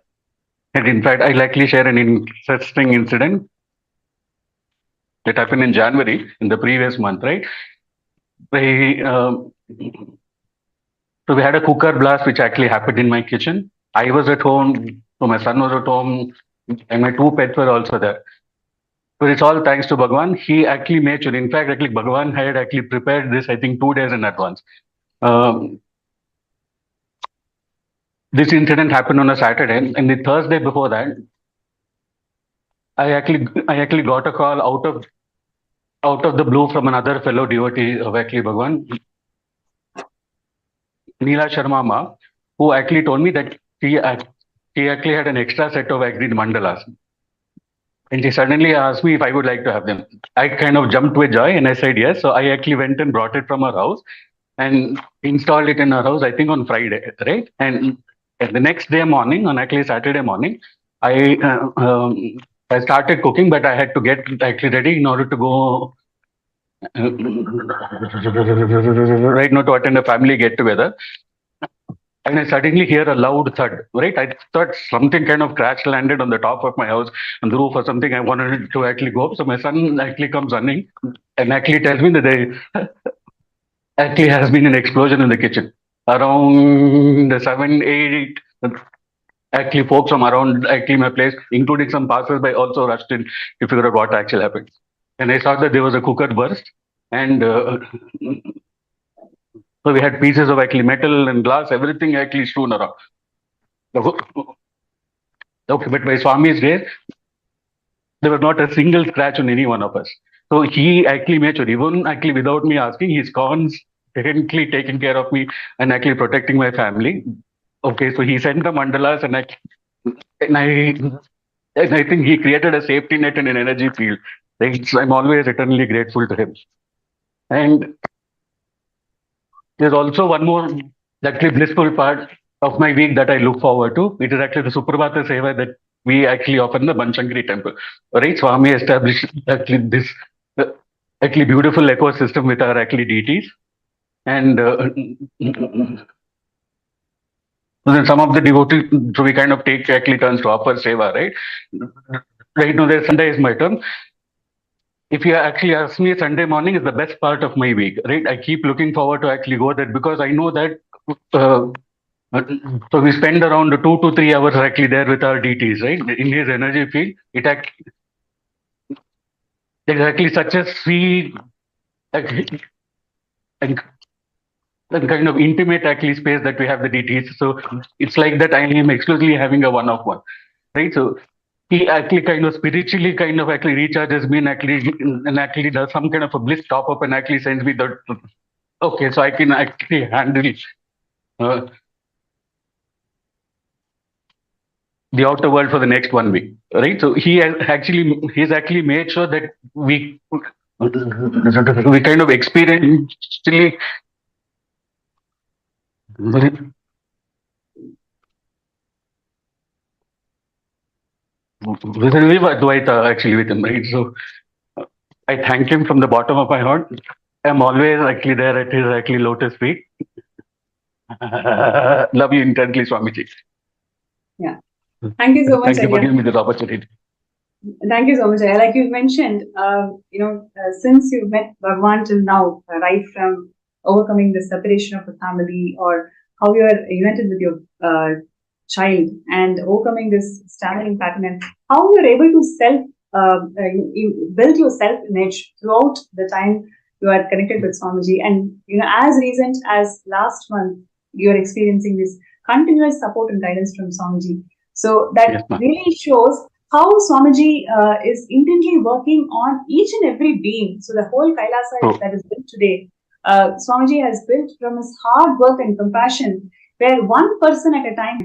And in fact, I'll actually share an interesting incident that happened in January in the previous month, right? So we had a cooker blast which actually happened in my kitchen. I was at home, so my son was at home, and my two pets were also there. So it's all thanks to Bhagwan. He actually made sure. In fact, actually Bhagwan had actually prepared this, I think, 2 days in advance. This incident happened on a Saturday, and the Thursday before that, I actually got a call out of the blue from another fellow devotee of actually Bhagwan, Neela Sharma Ma, who actually told me that she actually had an extra set of actually mandalas. And she suddenly asked me if I would like to have them. I kind of jumped with joy and I said yes. So I actually went and brought it from her house and installed it in her house, I think on Friday, right? And the next day morning, on actually Saturday morning, I started cooking, but I had to get actually ready in order to go right now to attend a family get together. And I suddenly hear a loud thud, right? I thought something kind of crash landed on the top of my house, on the roof or something. I wanted to actually go up. So my son actually comes running and actually tells me that there actually has been an explosion in the kitchen. Around 7, 8, actually folks from around actually my place, including some passers-by, also rushed in to figure out what actually happened. And I saw that there was a cooker burst. And so we had pieces of actually metal and glass, everything actually strewn around. Okay, but by Swami's grace, there was not a single scratch on any one of us. So he actually made sure, even actually without me asking, he's constantly taking care of me and actually protecting my family. Okay, so he sent the mandalas and I think he created a safety net and an energy field. I'm always eternally grateful to him. And there's also one more actually blissful part of my week that I look forward to. It is actually the Suprabhata Seva that we actually offer in the Banshankari temple. Right, Swami established actually this actually beautiful ecosystem with our actually deities. And then some of the devotees, so we kind of take actually turns to offer seva, right? Right now, there's Sunday is my turn. If you actually ask me, Sunday morning is the best part of my week, right? I keep looking forward to actually go there because I know that. So we spend around 2 to 3 hours actually there with our deities, right? In his energy field, there's actually such a sweet and kind of intimate actually space that we have the deities. So it's like that I am exclusively having a one-on-one, right? So he actually kind of spiritually kind of actually recharges me and actually does some kind of a bliss top up and actually sends me the okay, so I can actually handle uh, the outer world for the next 1 week, right? So he's actually made sure that we kind of experientially we were Dvaita actually with him, right? So I thank him from the bottom of my heart. I'm always actually there at his actually lotus feet. Love you intensely, Swamiji. Yeah. Thank you so much, Thank you for Arya. giving me this opportunity. Thank you so much. Like you mentioned, since you've met Bhagwan till now, right from overcoming the separation of the family, or how you are united with your child and overcoming this stammering pattern, and how you are able to you build your self-image throughout the time you are connected with Swamiji. And, as recent as last month, you are experiencing this continuous support and guidance from Swamiji. So that Yes, ma'am. really shows how Swamiji is intently working on each and every being. So the whole Kailasa that is built today, Swamiji has built from his hard work and compassion, where one person at a time,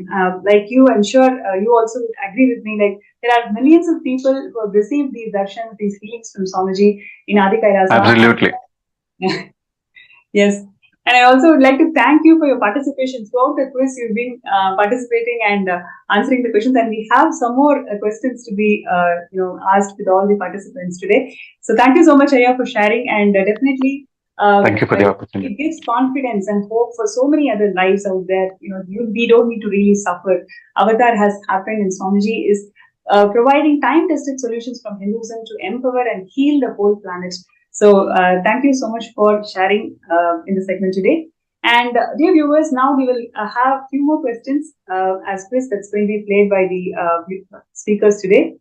like you, I'm sure you also would agree with me, like there are millions of people who have received these darshans, these healings from Swamiji in Adi Kailasa. Absolutely. Yes. And I also would like to thank you for your participation throughout the quiz. You've been participating and answering the questions, and we have some more questions to be, asked with all the participants today. So thank you so much, Arya, for sharing, and definitely. Thank you for the opportunity. It gives confidence and hope for so many other lives out there. We don't need to really suffer. Avatar has happened, and Swamiji is providing time-tested solutions from Hinduism to empower and heal the whole planet. So thank you so much for sharing in the segment today. And dear viewers, now we will have a few more questions as quiz that's going to be played by the speakers today.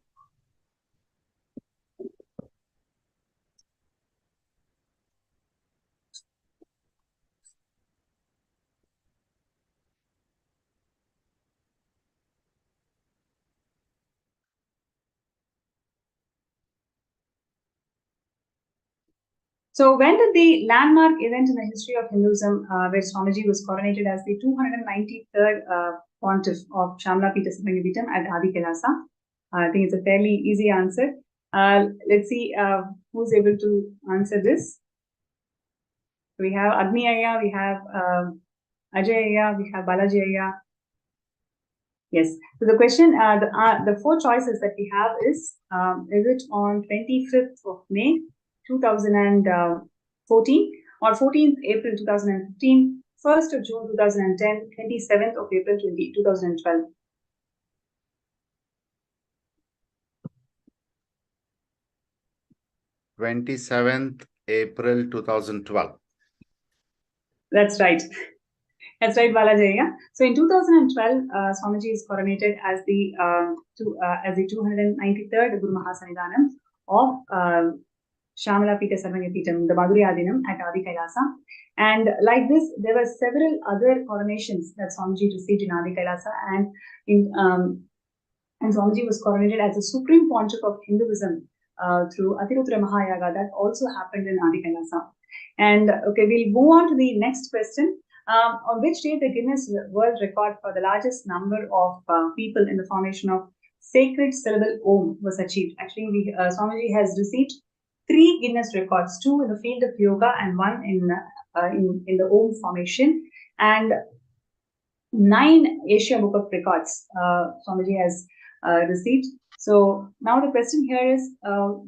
So, when did the landmark event in the history of Hinduism, where Swamiji was coronated as the 293rd pontiff of Shamla Pita Sarangapitam at Adi Kailasa? I think it's a fairly easy answer. Let's see who's able to answer this. We have Agni Ayya, we have Ajay Ayya, we have Balaji Ayya. Yes. So the question, the four choices that we have is it on 25th of May 2014 or 14th April 2015, 1st of June 2010, 27th of April 2012? April 2012. That's right. That's right, Balajaya. So in 2012, Swamiji is coronated as the 293rd Guru Mahasanidhanam of Shamala Pita Sarvangapitam, the Madhuri Adinam at Adi Kailasa. And like this, there were several other coronations that Swamiji received in Adi Kailasa, and Swamiji was coronated as the Supreme Pontiff of Hinduism through Atirutra Mahayaga. That also happened in Adi Kailasa. And okay, we'll move on to the next question. On which date the Guinness World Record for the largest number of people in the formation of sacred syllable Om was achieved? Actually, Swamiji has received 3 Guinness records, 2 in the field of yoga and 1 in the Om formation, and 9 Asia Book of Records Swamiji has received. So now the question here is,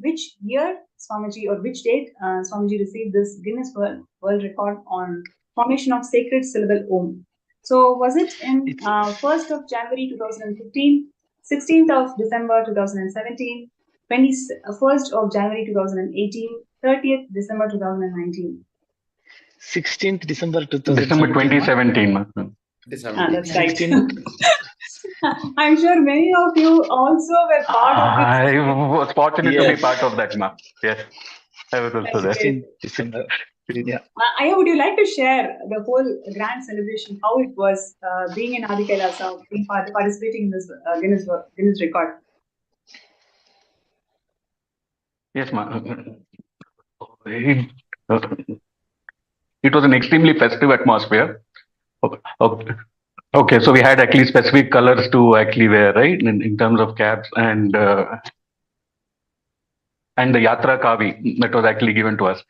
which year Swamiji, or which date Swamiji received this Guinness World Record on formation of sacred syllable Om? So was it in 1st of January 2015, 16th of December 2017, 21st of January 2018, 30th December 2019? 16th December December 2017. That's right. I'm sure many of you also were part of this. I was fortunate to be part of that, ma'am. Yes, I was also there. 16th December. Yeah. Aya, would you like to share the whole grand celebration, how it was being in Adi Kailasa, participating in this Guinness record? Yes, ma'am. It was an extremely festive atmosphere. Okay. Okay, so we had actually specific colors to actually wear, right? In terms of caps and the Yatra Kavi that was actually given to us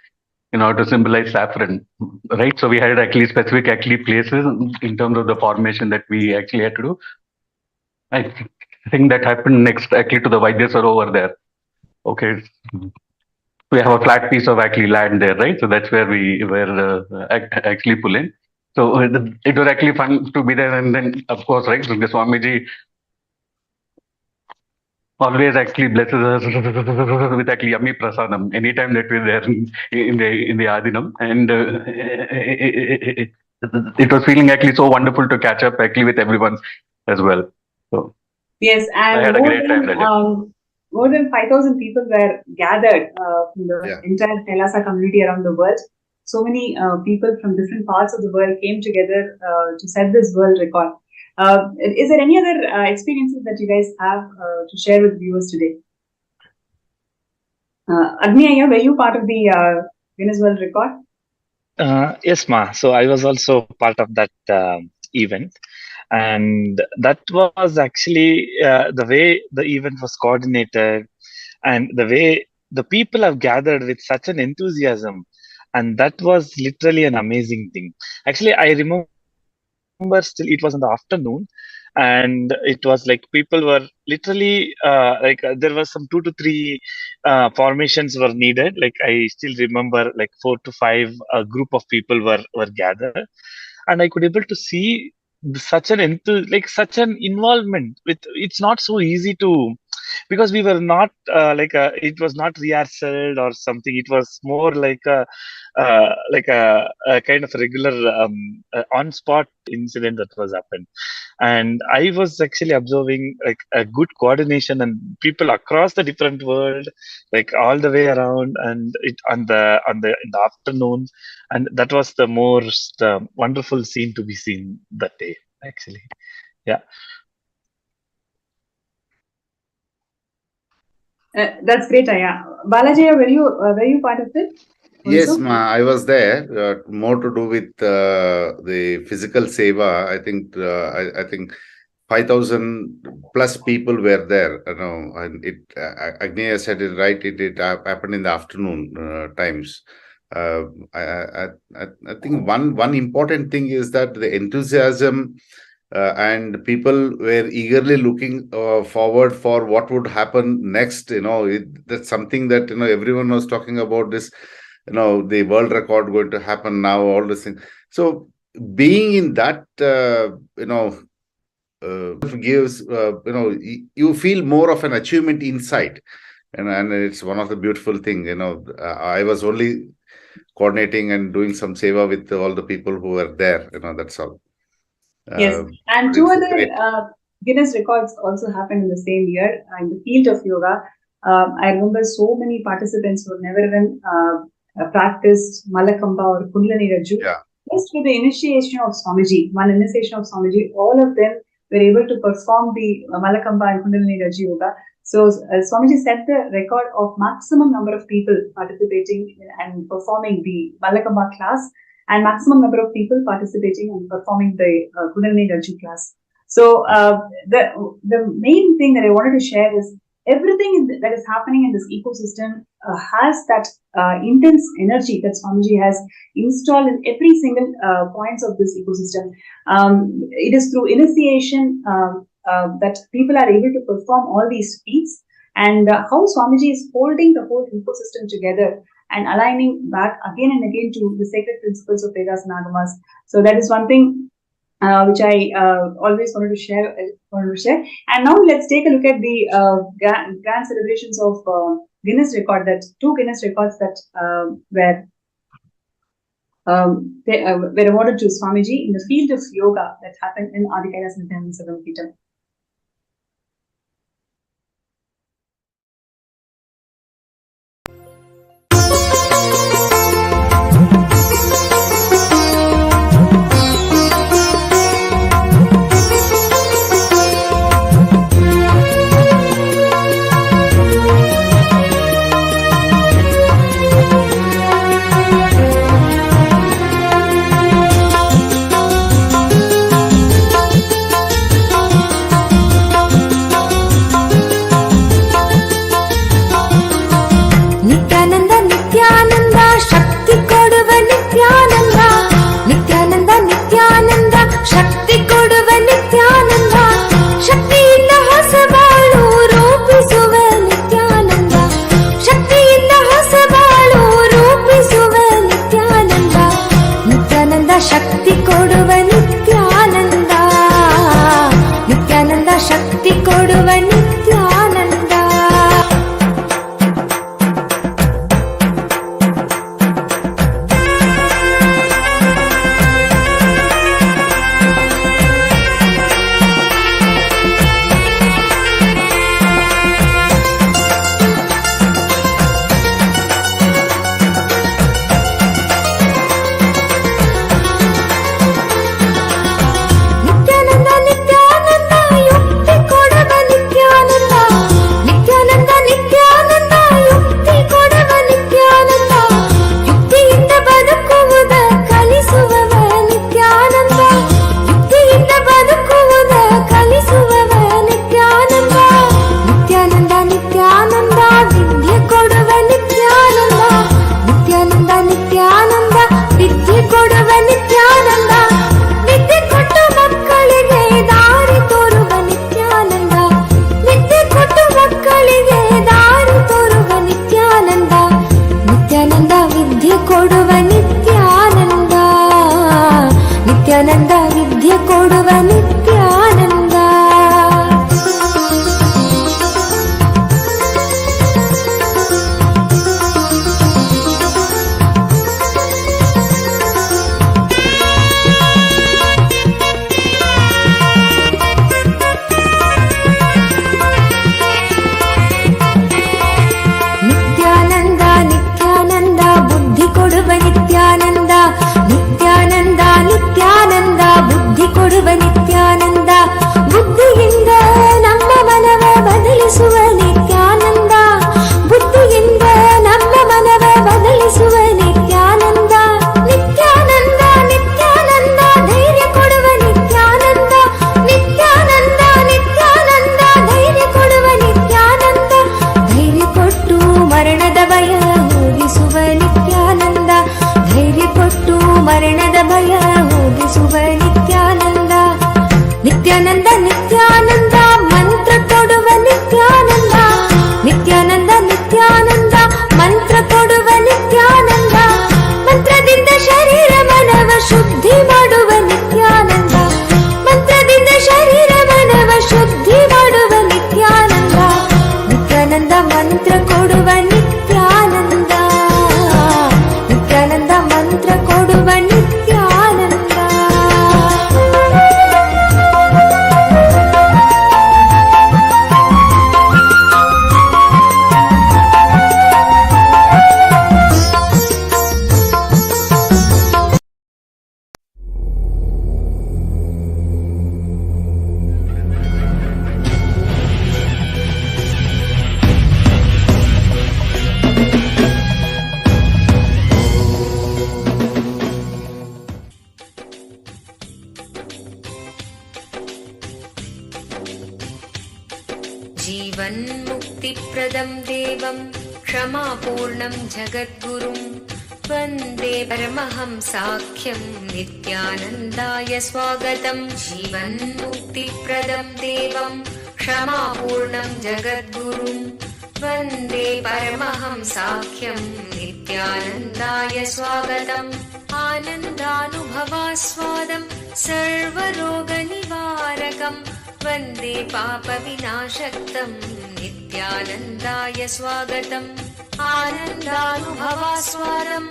in order to symbolize saffron, right? So we had actually specific actually places in terms of the formation that we actually had to do. I think that happened next actually to the Vaidyasar over there. Okay, we have a flat piece of actually land there, right? So that's where we were actually pulling. So it was actually fun to be there, and then of course, right, the Swamiji always actually blesses us with actually yummy prasadam anytime that we're there in the Adinam, and it was feeling actually so wonderful to catch up actually with everyone as well. So Yes, I and had a great time that day. more than 5,000 people were gathered from the entire Kailasa community around the world. So many people from different parts of the world came together to set this world record. Is there any other experiences that you guys have to share with viewers today? Agni, were you part of the Guinness World Record? Yes, Ma. So I was also part of that event. And that was actually the way the event was coordinated and the way the people have gathered with such an enthusiasm. And that was literally an amazing thing. Actually, I remember still it was in the afternoon, and it was like people were literally there was some 2 to 3 formations were needed. Like I still remember like 4 to 5 group of people were gathered, and I could able to see such an such an involvement with. It's not so easy to, because we were not it was not rehearsed or something. It was more a kind of regular on spot incident that was happened. And I was actually observing like a good coordination and people across the different world, like all the way around, and it on the in the afternoon, and that was the most wonderful scene to be seen that day actually. Yeah. That's great, Aya. Balaji, were you part of it? Also? Yes, Ma, I was there. More to do with the physical seva. I think 5,000 plus people were there. You know, and Agneya said it right. It happened in the afternoon times. I think one important thing is that the enthusiasm. And people were eagerly looking forward for what would happen next. You know, that's something that, you know, everyone was talking about this, you know, the world record going to happen now, all these things. So being in that, gives, you feel more of an achievement inside. And it's one of the beautiful thing, you know. I was only coordinating and doing some seva with all the people who were there, you know, that's all. Yes, and 2 other Guinness records also happened in the same year in the field of yoga. I remember so many participants who never even practiced Malakamba or Kundalini Raju. Yeah. Just with the initiation of Swamiji, all of them were able to perform the Malakamba and Kundalini Raju yoga. So Swamiji set the record of maximum number of people participating and performing the Malakamba class, and maximum number of people participating and performing the Kundalini Raju class. So the main thing that I wanted to share is everything that is happening in this ecosystem has that intense energy that Swamiji has installed in every single points of this ecosystem. It is through initiation that people are able to perform all these feats, and how Swamiji is holding the whole ecosystem together and aligning back again and again to the sacred principles of Vedas and Agamas. So that is one thing which I always wanted to share. And now let's take a look at the grand celebrations of Guinness record. That 2 Guinness records that were awarded to Swamiji in the field of yoga that happened in Adi Kailas Nithyananda Peetham. ಶಕ್ತಿ ಕೊಡುವ ನಿತ್ಯಾನಂದ, ಶಕ್ತಿಯಿಂದ ಹೊಸ ಬಾಳು ರೂಪಿಸುವ ನಿತ್ಯಾನಂದ, ಶಕ್ತಿಯಿಂದ ಹೊಸ ಬಾಳು ರೂಪಿಸುವ ನಿತ್ಯಾನಂದ, ನಿತ್ಯಾನಂದ ಶಕ್ತಿ ಕೊಡುವ ನಿತ್ಯಾನಂದ, ನಿತ್ಯಾನಂದ ಶಕ್ತಿ ಕೊಡುವ ನಿತ್ಯಾನಂದ. ನಿತ್ಯಾನಂದ ವಿದ್ಯೆ ಕೊಡುವ ನಿತ್ಯಾನಂದ. ನಿತ್ಯಾನಂದ ನಿತ್ಯಾನಂದ ಬುದ್ಧಿ ಕೊಡುವ ನಿತ್ಯಾನಂದ, ನಿತ್ಯಾನಂದ ನಿತ್ಯಾನಂದ ಬುದ್ಧಿ ಕೊಡುವ ನಿತ್ಯಾನಂದ, ಬುದ್ಧಿಯಿಂದ ನಮ್ಮ ಮನವ ಬದಲಿಸುವ ನಿತ್ಯಾನಂದ, ಬುದ್ಧಿಯಿಂದ ನಮ್ಮ ಮನವ ಬದಲಿಸುವ ನಿತ್ಯಾನಂದ, ನಿತ್ಯಾನಂದ ನಿತ್ಯಾನಂದ ಧೈರ್ಯ ಕೊಡುವ ನಿತ್ಯಾನಂದ, ನಿತ್ಯಾನಂದ ನಿತ್ಯಾನಂದ ಧೈರ್ಯ ಕೊಡುವ ನಿತ್ಯಾನಂದ, ಧೈರ್ಯ ಕೊಟ್ಟು ಮರಣದ ಭಯ ಹೋಗಿಸುವ ನಿತ್ಯಾನಂದ, ಧೈರ್ಯ ಕೊಟ್ಟು ಮರಣದ ಭಯ ಹೋಗಿಸುವ ನಿತ್ಯಾನಂದ, ನಿತ್ಯಾನಂದ ನಿತ್ಯಾನಂದ ಮಂತ್ರ ಕೊಡುವ ನಿತ್ಯಾನಂದ, ನಿತ್ಯಾನಂದ ನಿತ್ಯಾನಂದ ಮಂತ್ರ ಕೊಡುವ ನಿತ್ಯಾನಂದ, ಮಂತ್ರದಿಂದ ಶರೀರ ಮನವ ಶುದ್ಧಿ ಮಾಡುವ ನಿತ್ಯಾನಂದ, ಮಂತ್ರದಿಂದ ಶರೀರ ಮನವ ಶುದ್ಧಿ ಮಾಡುವ ನಿತ್ಯಾನಂದ, ನಿತ್ಯಾನಂದ ಮಂತ್ರ ಕೊಡುವ ನಿತ್ಯಾನಂದ, ನಿತ್ಯಾನಂದ ಮಂತ್ರ ಕೊಡುವ ನಿತ್ಯಾನಂದ. जीवन्मुक्तिप्रदं देवं क्षमापूर्णं जगद्गुरुं वन्दे परमहंसाख्यं नित्यानन्दाय स्वागतम्। जीवन्मुक्तिप्रदं देवं क्षमापूर्णं जगद्गुरुं वन्दे परमहंसाख्यं नित्यानन्दाय स्वागतम्। आनन्दानुभवास्वादं सर्वरोगनिवारकं वन्दे पापविनाशक्तं नित्यानन्दाय स्वागतम्। आनन्दानुभवास्वादं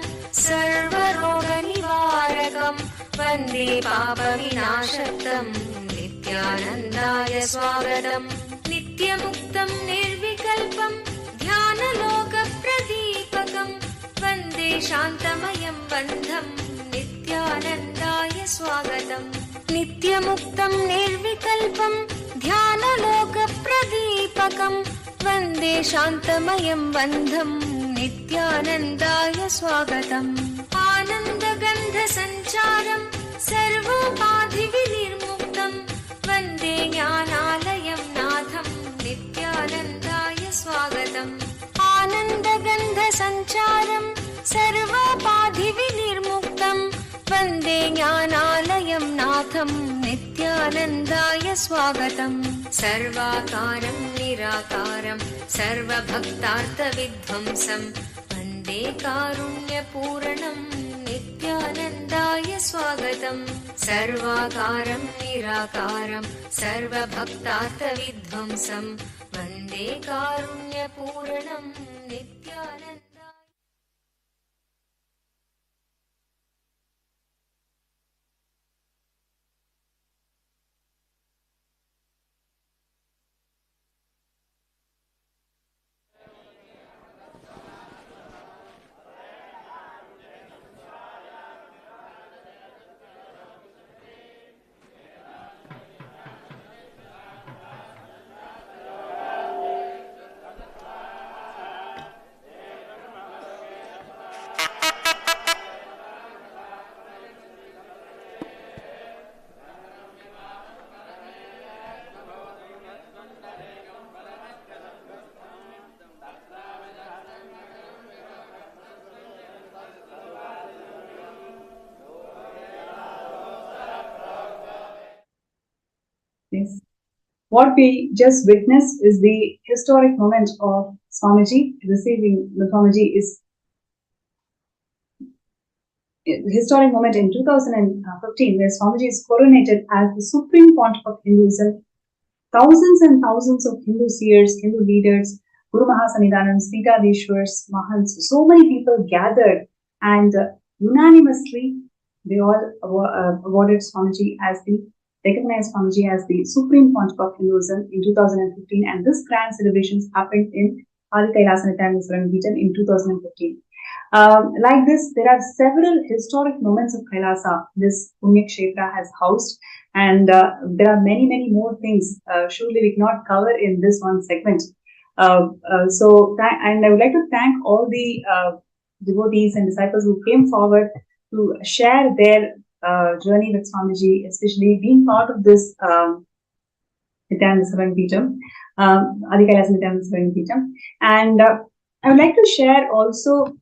सर्वरोगनिवारकं वन्दे पापविनाशक्तं नित्यानन्दाय स्वागतम्। नित्यमुक्तं निर्विकल्पं ध्यानलोकप्रदीपकं वन्दे शान्तमयं बन्धं नित्यानन्दाय स्वागतम्। नित्यमुक्तं निर्विकल्पं ध्यानलोकप्रदीपकं वन्दे शान्तमयं बन्धं नित्यानन्दाय स्वागतम्। आनन्दगन्धसञ्चारं सर्वोपाधिविनिर्मुक्तं वन्दे ज्ञानालयं नाथं नित्यानन्दाय स्वागतम्। आनन्दगन्धसञ्चारं सर्वोपाधिविनिर्मुक्तं वन्दे ज्ञानालयं नाथं नाथं नित्यानन्दाय स्वागतं सर्वाकारं निराकारं सर्वभक्तार्थविध्वंसं वन्दे कारुण्यपूरणं नित्यानन्दाय स्वागतं सर्वाकारं निराकारं सर्वभक्तार्थविध्वंसं वन्दे कारुण्यपूरणं नित्यानन्दाय. Yes. What we just witnessed is the historic moment of Swamiji receiving mythology is historic moment in 2015 where Swamiji is coronated as the Supreme Pontiff of Hinduism. Thousands and thousands of Hindu seers, Hindu leaders, Guru Mahasanidhanams, Pitadeshwars, Mahants, so many people gathered and unanimously they all awarded Swamiji as the recognized Swamiji as the Supreme Pontiff of Hinduism in 2015, and this grand celebrations happened in Adi Kailasa Nithyananda in 2015. Like this, there are several historic moments of Kailasa this Punya Kshetra has housed, and there are many, many more things. Surely we cannot cover in this one segment. And I would like to thank all the devotees and disciples who came forward to share their journey with Swamiji, especially being part of this Nithyananda Pitam, Adi Kailasa Nithyananda Pitam. And I would like to share also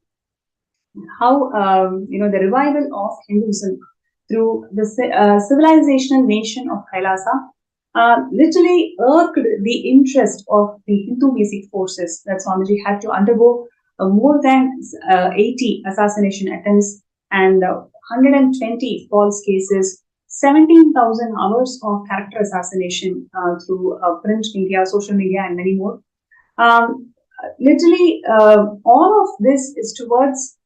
how the revival of Hinduism through the civilizational nation of Kailasa literally irked the interest of the Hindu basic forces that Swamiji had to undergo more than 80 assassination attempts and 120 false cases, 17,000 hours of character assassination through print media, social media, and many more. Literally, all of this is towards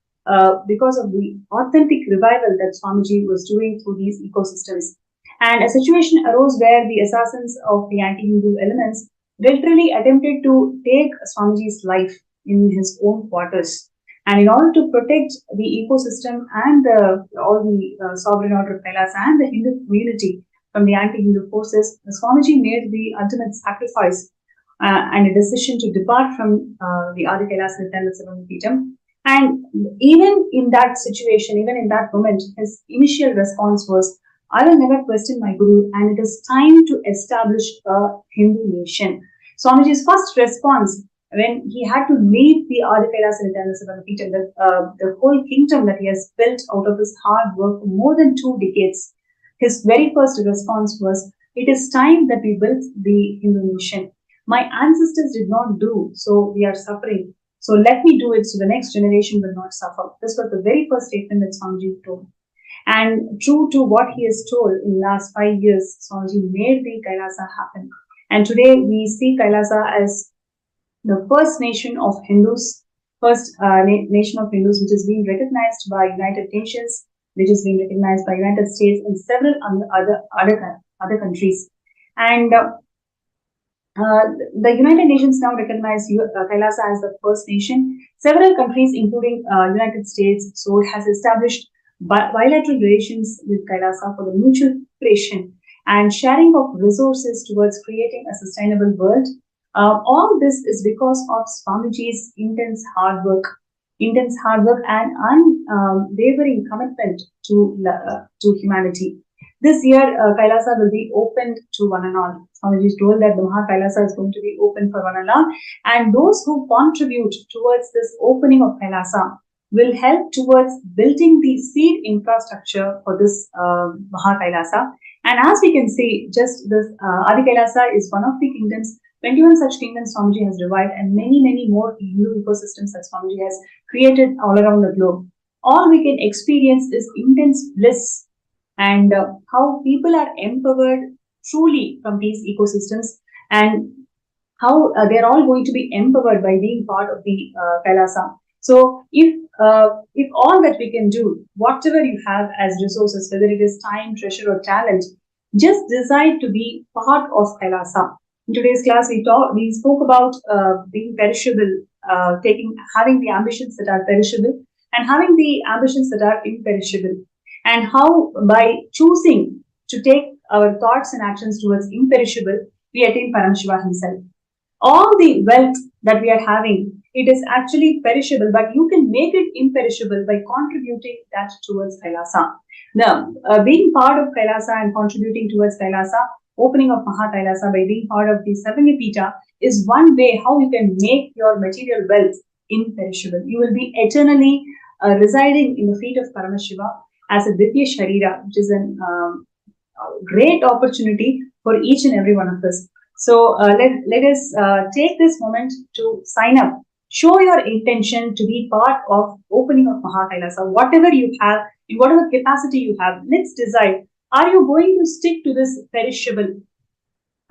because of the authentic revival that Swamiji was doing through these ecosystems. And a situation arose where the assassins of the anti-Hindu elements literally attempted to take Swamiji's life in his own quarters. And in order to protect the ecosystem and all the sovereign order of Kailasa and the Hindu community from the anti-Hindu forces, Swamiji made the ultimate sacrifice and a decision to depart from the Adi Kailasa Nithyananda Pitam. And even in that situation, even in that moment, his initial response was, I will never question my Guru, and it is time to establish a Hindu nation. Swamiji's first response when he had to leave the Adi Kailasa Nithyananda Pitam, the whole kingdom that he has built out of his hard work for more than 2 decades, his very first response was, it is time that we built the Hindu nation. My ancestors did not do, so we are suffering. So let me do it so the next generation will not suffer. This was the very first statement that Swamiji told. And true to what he has told in the last 5 years, Swamiji made the Kailasa happen. And today we see Kailasa as the first nation of Hindus, first nation of Hindus which is being recognized by United Nations, which is being recognized by United States and several other countries. And the United Nations now recognize Kailasa as the first nation. Several countries, including United States, so it has established bilateral relations with Kailasa for the mutual cooperation and sharing of resources towards creating a sustainable world. All this is because of Swamiji's intense hard work and unwavering commitment to humanity. This year, Kailasa will be opened to one and all. Swamiji is told that the Maha Kailasa is going to be open for one and all. And those who contribute towards this opening of Kailasa will help towards building the seed infrastructure for this Maha Kailasa. And as we can see, just this Adi Kailasa is one of the kingdoms. 21 such kingdoms Swamiji has revived, and many, many more Hindu ecosystems that Swamiji has created all around the globe. All we can experience is intense bliss and how people are empowered truly from these ecosystems, and how they're all going to be empowered by being part of the Kailasa. So if all that we can do, whatever you have as resources, whether it is time, treasure, or talent, just decide to be part of Kailasa. In today's class, we spoke about being perishable, having the ambitions that are perishable, and having the ambitions that are imperishable, and how by choosing to take our thoughts and actions towards imperishable, we attain Paramashiva himself. All the wealth that we are having, it is actually perishable, but you can make it imperishable by contributing that towards Kailasa. Now, being part of Kailasa and contributing towards Kailasa, opening of Maha Kailasa by being part of the Savanyapita is one way how you can make your material wealth imperishable. You will be eternally residing in the feet of Paramashiva as a Divya Sharira, which is a great opportunity for each and every one of us. So let us take this moment to sign up. Show your intention to be part of opening of Maha Kailasa. Whatever you have, in whatever capacity you have, let's decide. Are you going to stick to this perishable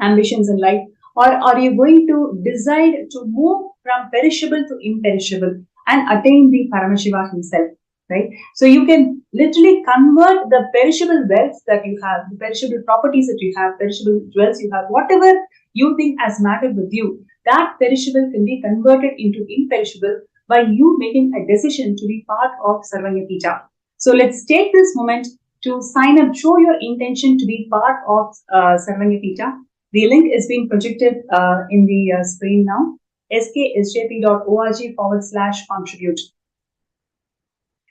ambitions in life, or are you going to decide to move from perishable to imperishable and attain the Paramashiva himself? Right? So you can literally convert the perishable wealth that you have, the perishable properties that you have, perishable jewels you have, whatever you think has mattered with you, that perishable can be converted into imperishable by you making a decision to be part of Sarvanyapita. So let's take this moment to sign up, show your intention to be part of Sarvanyapita. The link is being projected in the screen now, sksjp.org/contribute.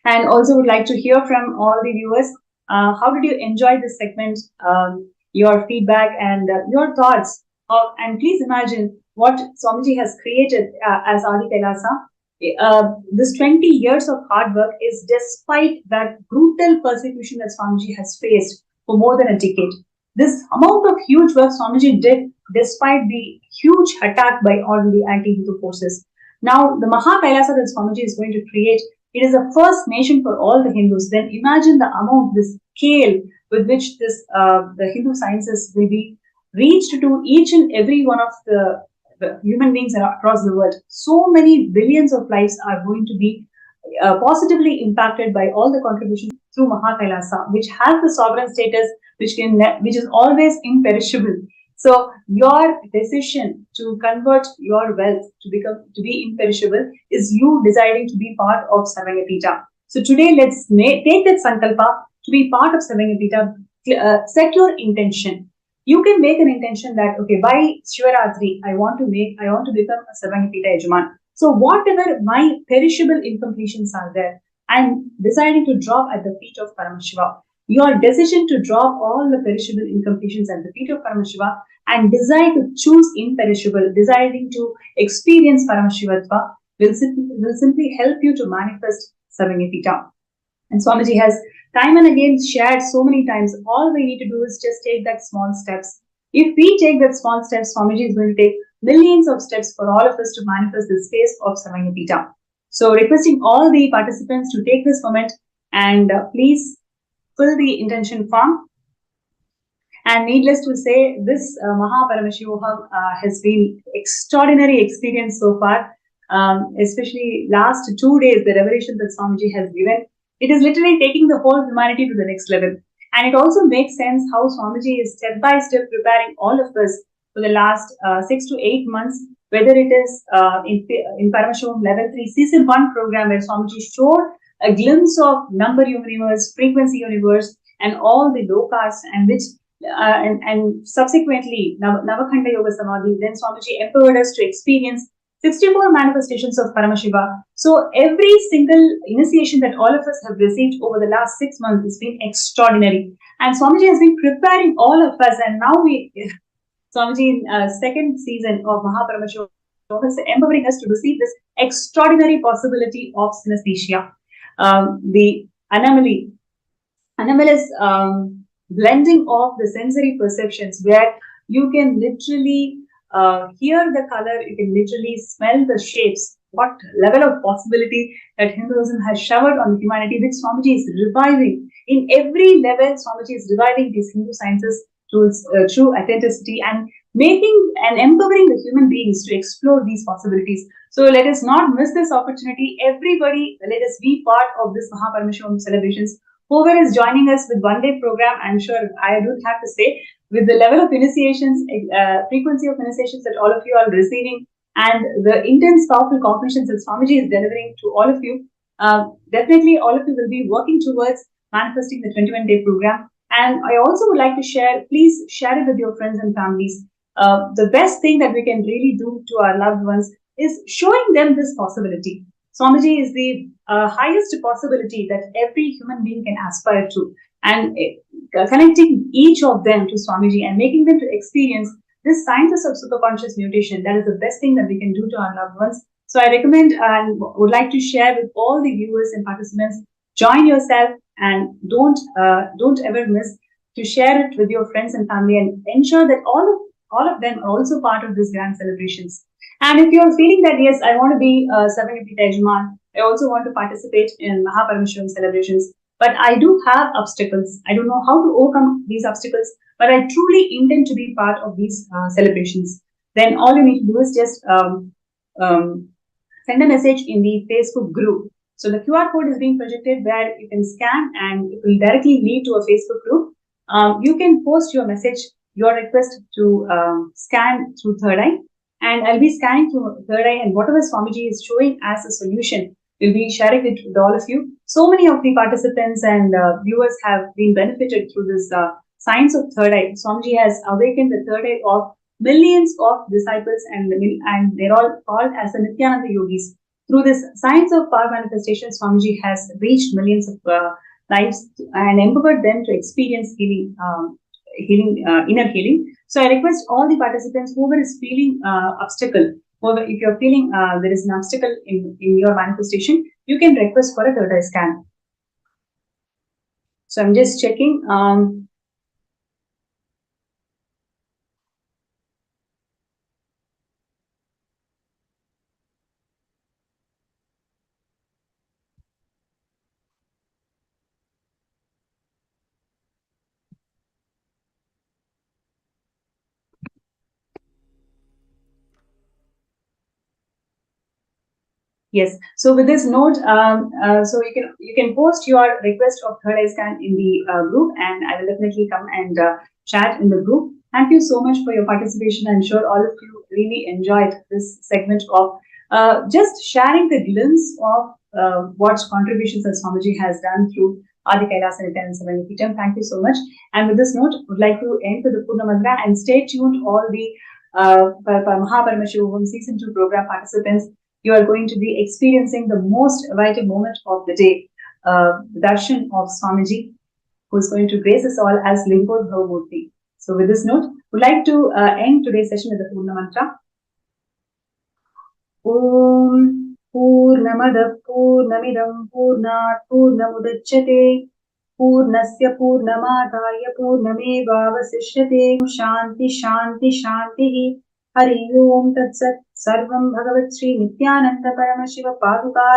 And also would like to hear from all the viewers, how did you enjoy this segment, your feedback and your thoughts. And please imagine what Swamiji has created as Adi Kailasa. This 20 years of hard work is despite that brutal persecution that Swamiji has faced for more than a decade. This amount of huge work Swamiji did despite the huge attack by all the anti-Hindu forces. Now, the Maha Kailasa that Swamiji is going to create, it is a first nation for all the Hindus. Then imagine the amount, the scale with which this the Hindu sciences will be reached to each and every one of the human beings across the world. So many billions of lives are going to be positively impacted by all the contributions through Maha Kailasa, which has the sovereign status, which is always imperishable. So your decision to convert your wealth to be imperishable is you deciding to be part of Sarvanyapita. So today let's take that sankalpa to be part of Sarvanyapita. Set your intention. You can make an intention that, okay, by Shivaratri, I want to become a Sarvanyapita Yajaman. So whatever my perishable incompletions are there, I'm deciding to drop at the feet of Paramashiva. Your decision to drop all the perishable incompletions at the feet of Paramashiva and decide to choose imperishable, deciding to experience Paramashivatva will simply help you to manifest Sarvanyapita. And Swamiji has time and again shared so many times, all we need to do is just take that small steps. If we take that small steps, Swamiji is going to take millions of steps for all of us to manifest the space of Sarvanyapita. So requesting all the participants to take this moment and please fill the intention form. And needless to say, this Maha Paramashivam has been extraordinary experience so far, especially last 2 days, the revelation that Swamiji has given. It is literally taking the whole humanity to the next level. And it also makes sense how Swamiji is step by step preparing all of us for the last 6 to 8 months, whether it is in Paramashivam Level 3 Season 1 program where Swamiji showed a glimpse of number universe, frequency universe, and all the lokas, and which and subsequently Navakhanda Yoga Samadhi. Then Swamiji empowered us to experience 64 manifestations of Paramashiva. So every single initiation that all of us have received over the last 6 months has been extraordinary. And Swamiji has been preparing all of us, and now Swamiji in second season of Mahaparamashivam is empowering us to receive this extraordinary possibility of synesthesia. the anomaly. Anomalous blending of the sensory perceptions, where you can literally hear the color, you can literally smell the shapes. What level of possibility that Hinduism has showered on humanity, which Swamiji is reviving. In every level, Swamiji is reviving these Hindu sciences to its true authenticity and making and empowering the human beings to explore these possibilities. So let us not miss this opportunity. Everybody, let us be part of this Paramashivam celebrations. Whoever is joining us with one-day program, I'm sure I don't have to say, with the level of initiations, frequency of initiations that all of you are receiving, and the intense, powerful cognitions that Swamiji is delivering to all of you, definitely all of you will be working towards manifesting the 21-day program. And I also would like to share, please share it with your friends and families. The best thing that we can really do to our loved ones is showing them this possibility. Swamiji is the highest possibility that every human being can aspire to. And connecting each of them to Swamiji and making them to experience this sciences of superconscious mutation, that is the best thing that we can do to our loved ones. So I recommend and would like to share with all the viewers and participants, join yourself and don't ever miss to share it with your friends and family, and ensure that all of them are also part of these grand celebrations. And if you're feeling that, yes, I want to be Savanipita Ejman, I also want to participate in Paramashivam celebrations, but I do have obstacles. I don't know how to overcome these obstacles, but I truly intend to be part of these celebrations. Then all you need to do is just send a message in the Facebook group. So the QR code is being projected where you can scan and it will directly lead to a Facebook group. You can post your message, your request to scan through Third Eye, and I'll be scanning through Third Eye, and whatever Swamiji is showing as a solution, we'll be sharing it with all of you. So many of the participants and viewers have been benefited through this science of Third Eye. Swamiji has awakened the Third Eye of millions of disciples, and they're all called as the Nithyananda yogis. Through this science of power manifestation, Swamiji has reached millions of lives and empowered them to experience healing, inner healing. So I request all the participants, whoever is feeling obstacle, whoever, if you're feeling there is an obstacle in your manifestation, you can request for a third eye scan. So I'm just checking. Yes. So with this note, so you can post your request of third eye scan in the group, and I will definitely come and chat in the group. Thank you so much for your participation. I'm sure all of you really enjoyed this segment of just sharing the glimpse of what contributions that Swamiji has done through Adi Kailas and Nithyananda Savanipita. Thank you so much. And with this note, I would like to end with the Purna Mantra, and stay tuned, all the Paramashivam Season 2 program participants. You are going to be experiencing the most vital moment of the day, the darshan of Swamiji, who is going to grace us all as Lingodbhava Murti. So with this note, would like to end today's session with the Purna Mantra. Om Purnamada Purnamidam Purnat Purnamudachyate Purnasya Purnamadaya Purnamevavasishyate. Shanti Shanti Shanti. Hari Om Tat Sat. Sarvam Bhagavat Shri Nithyananda Paramashiva Paduka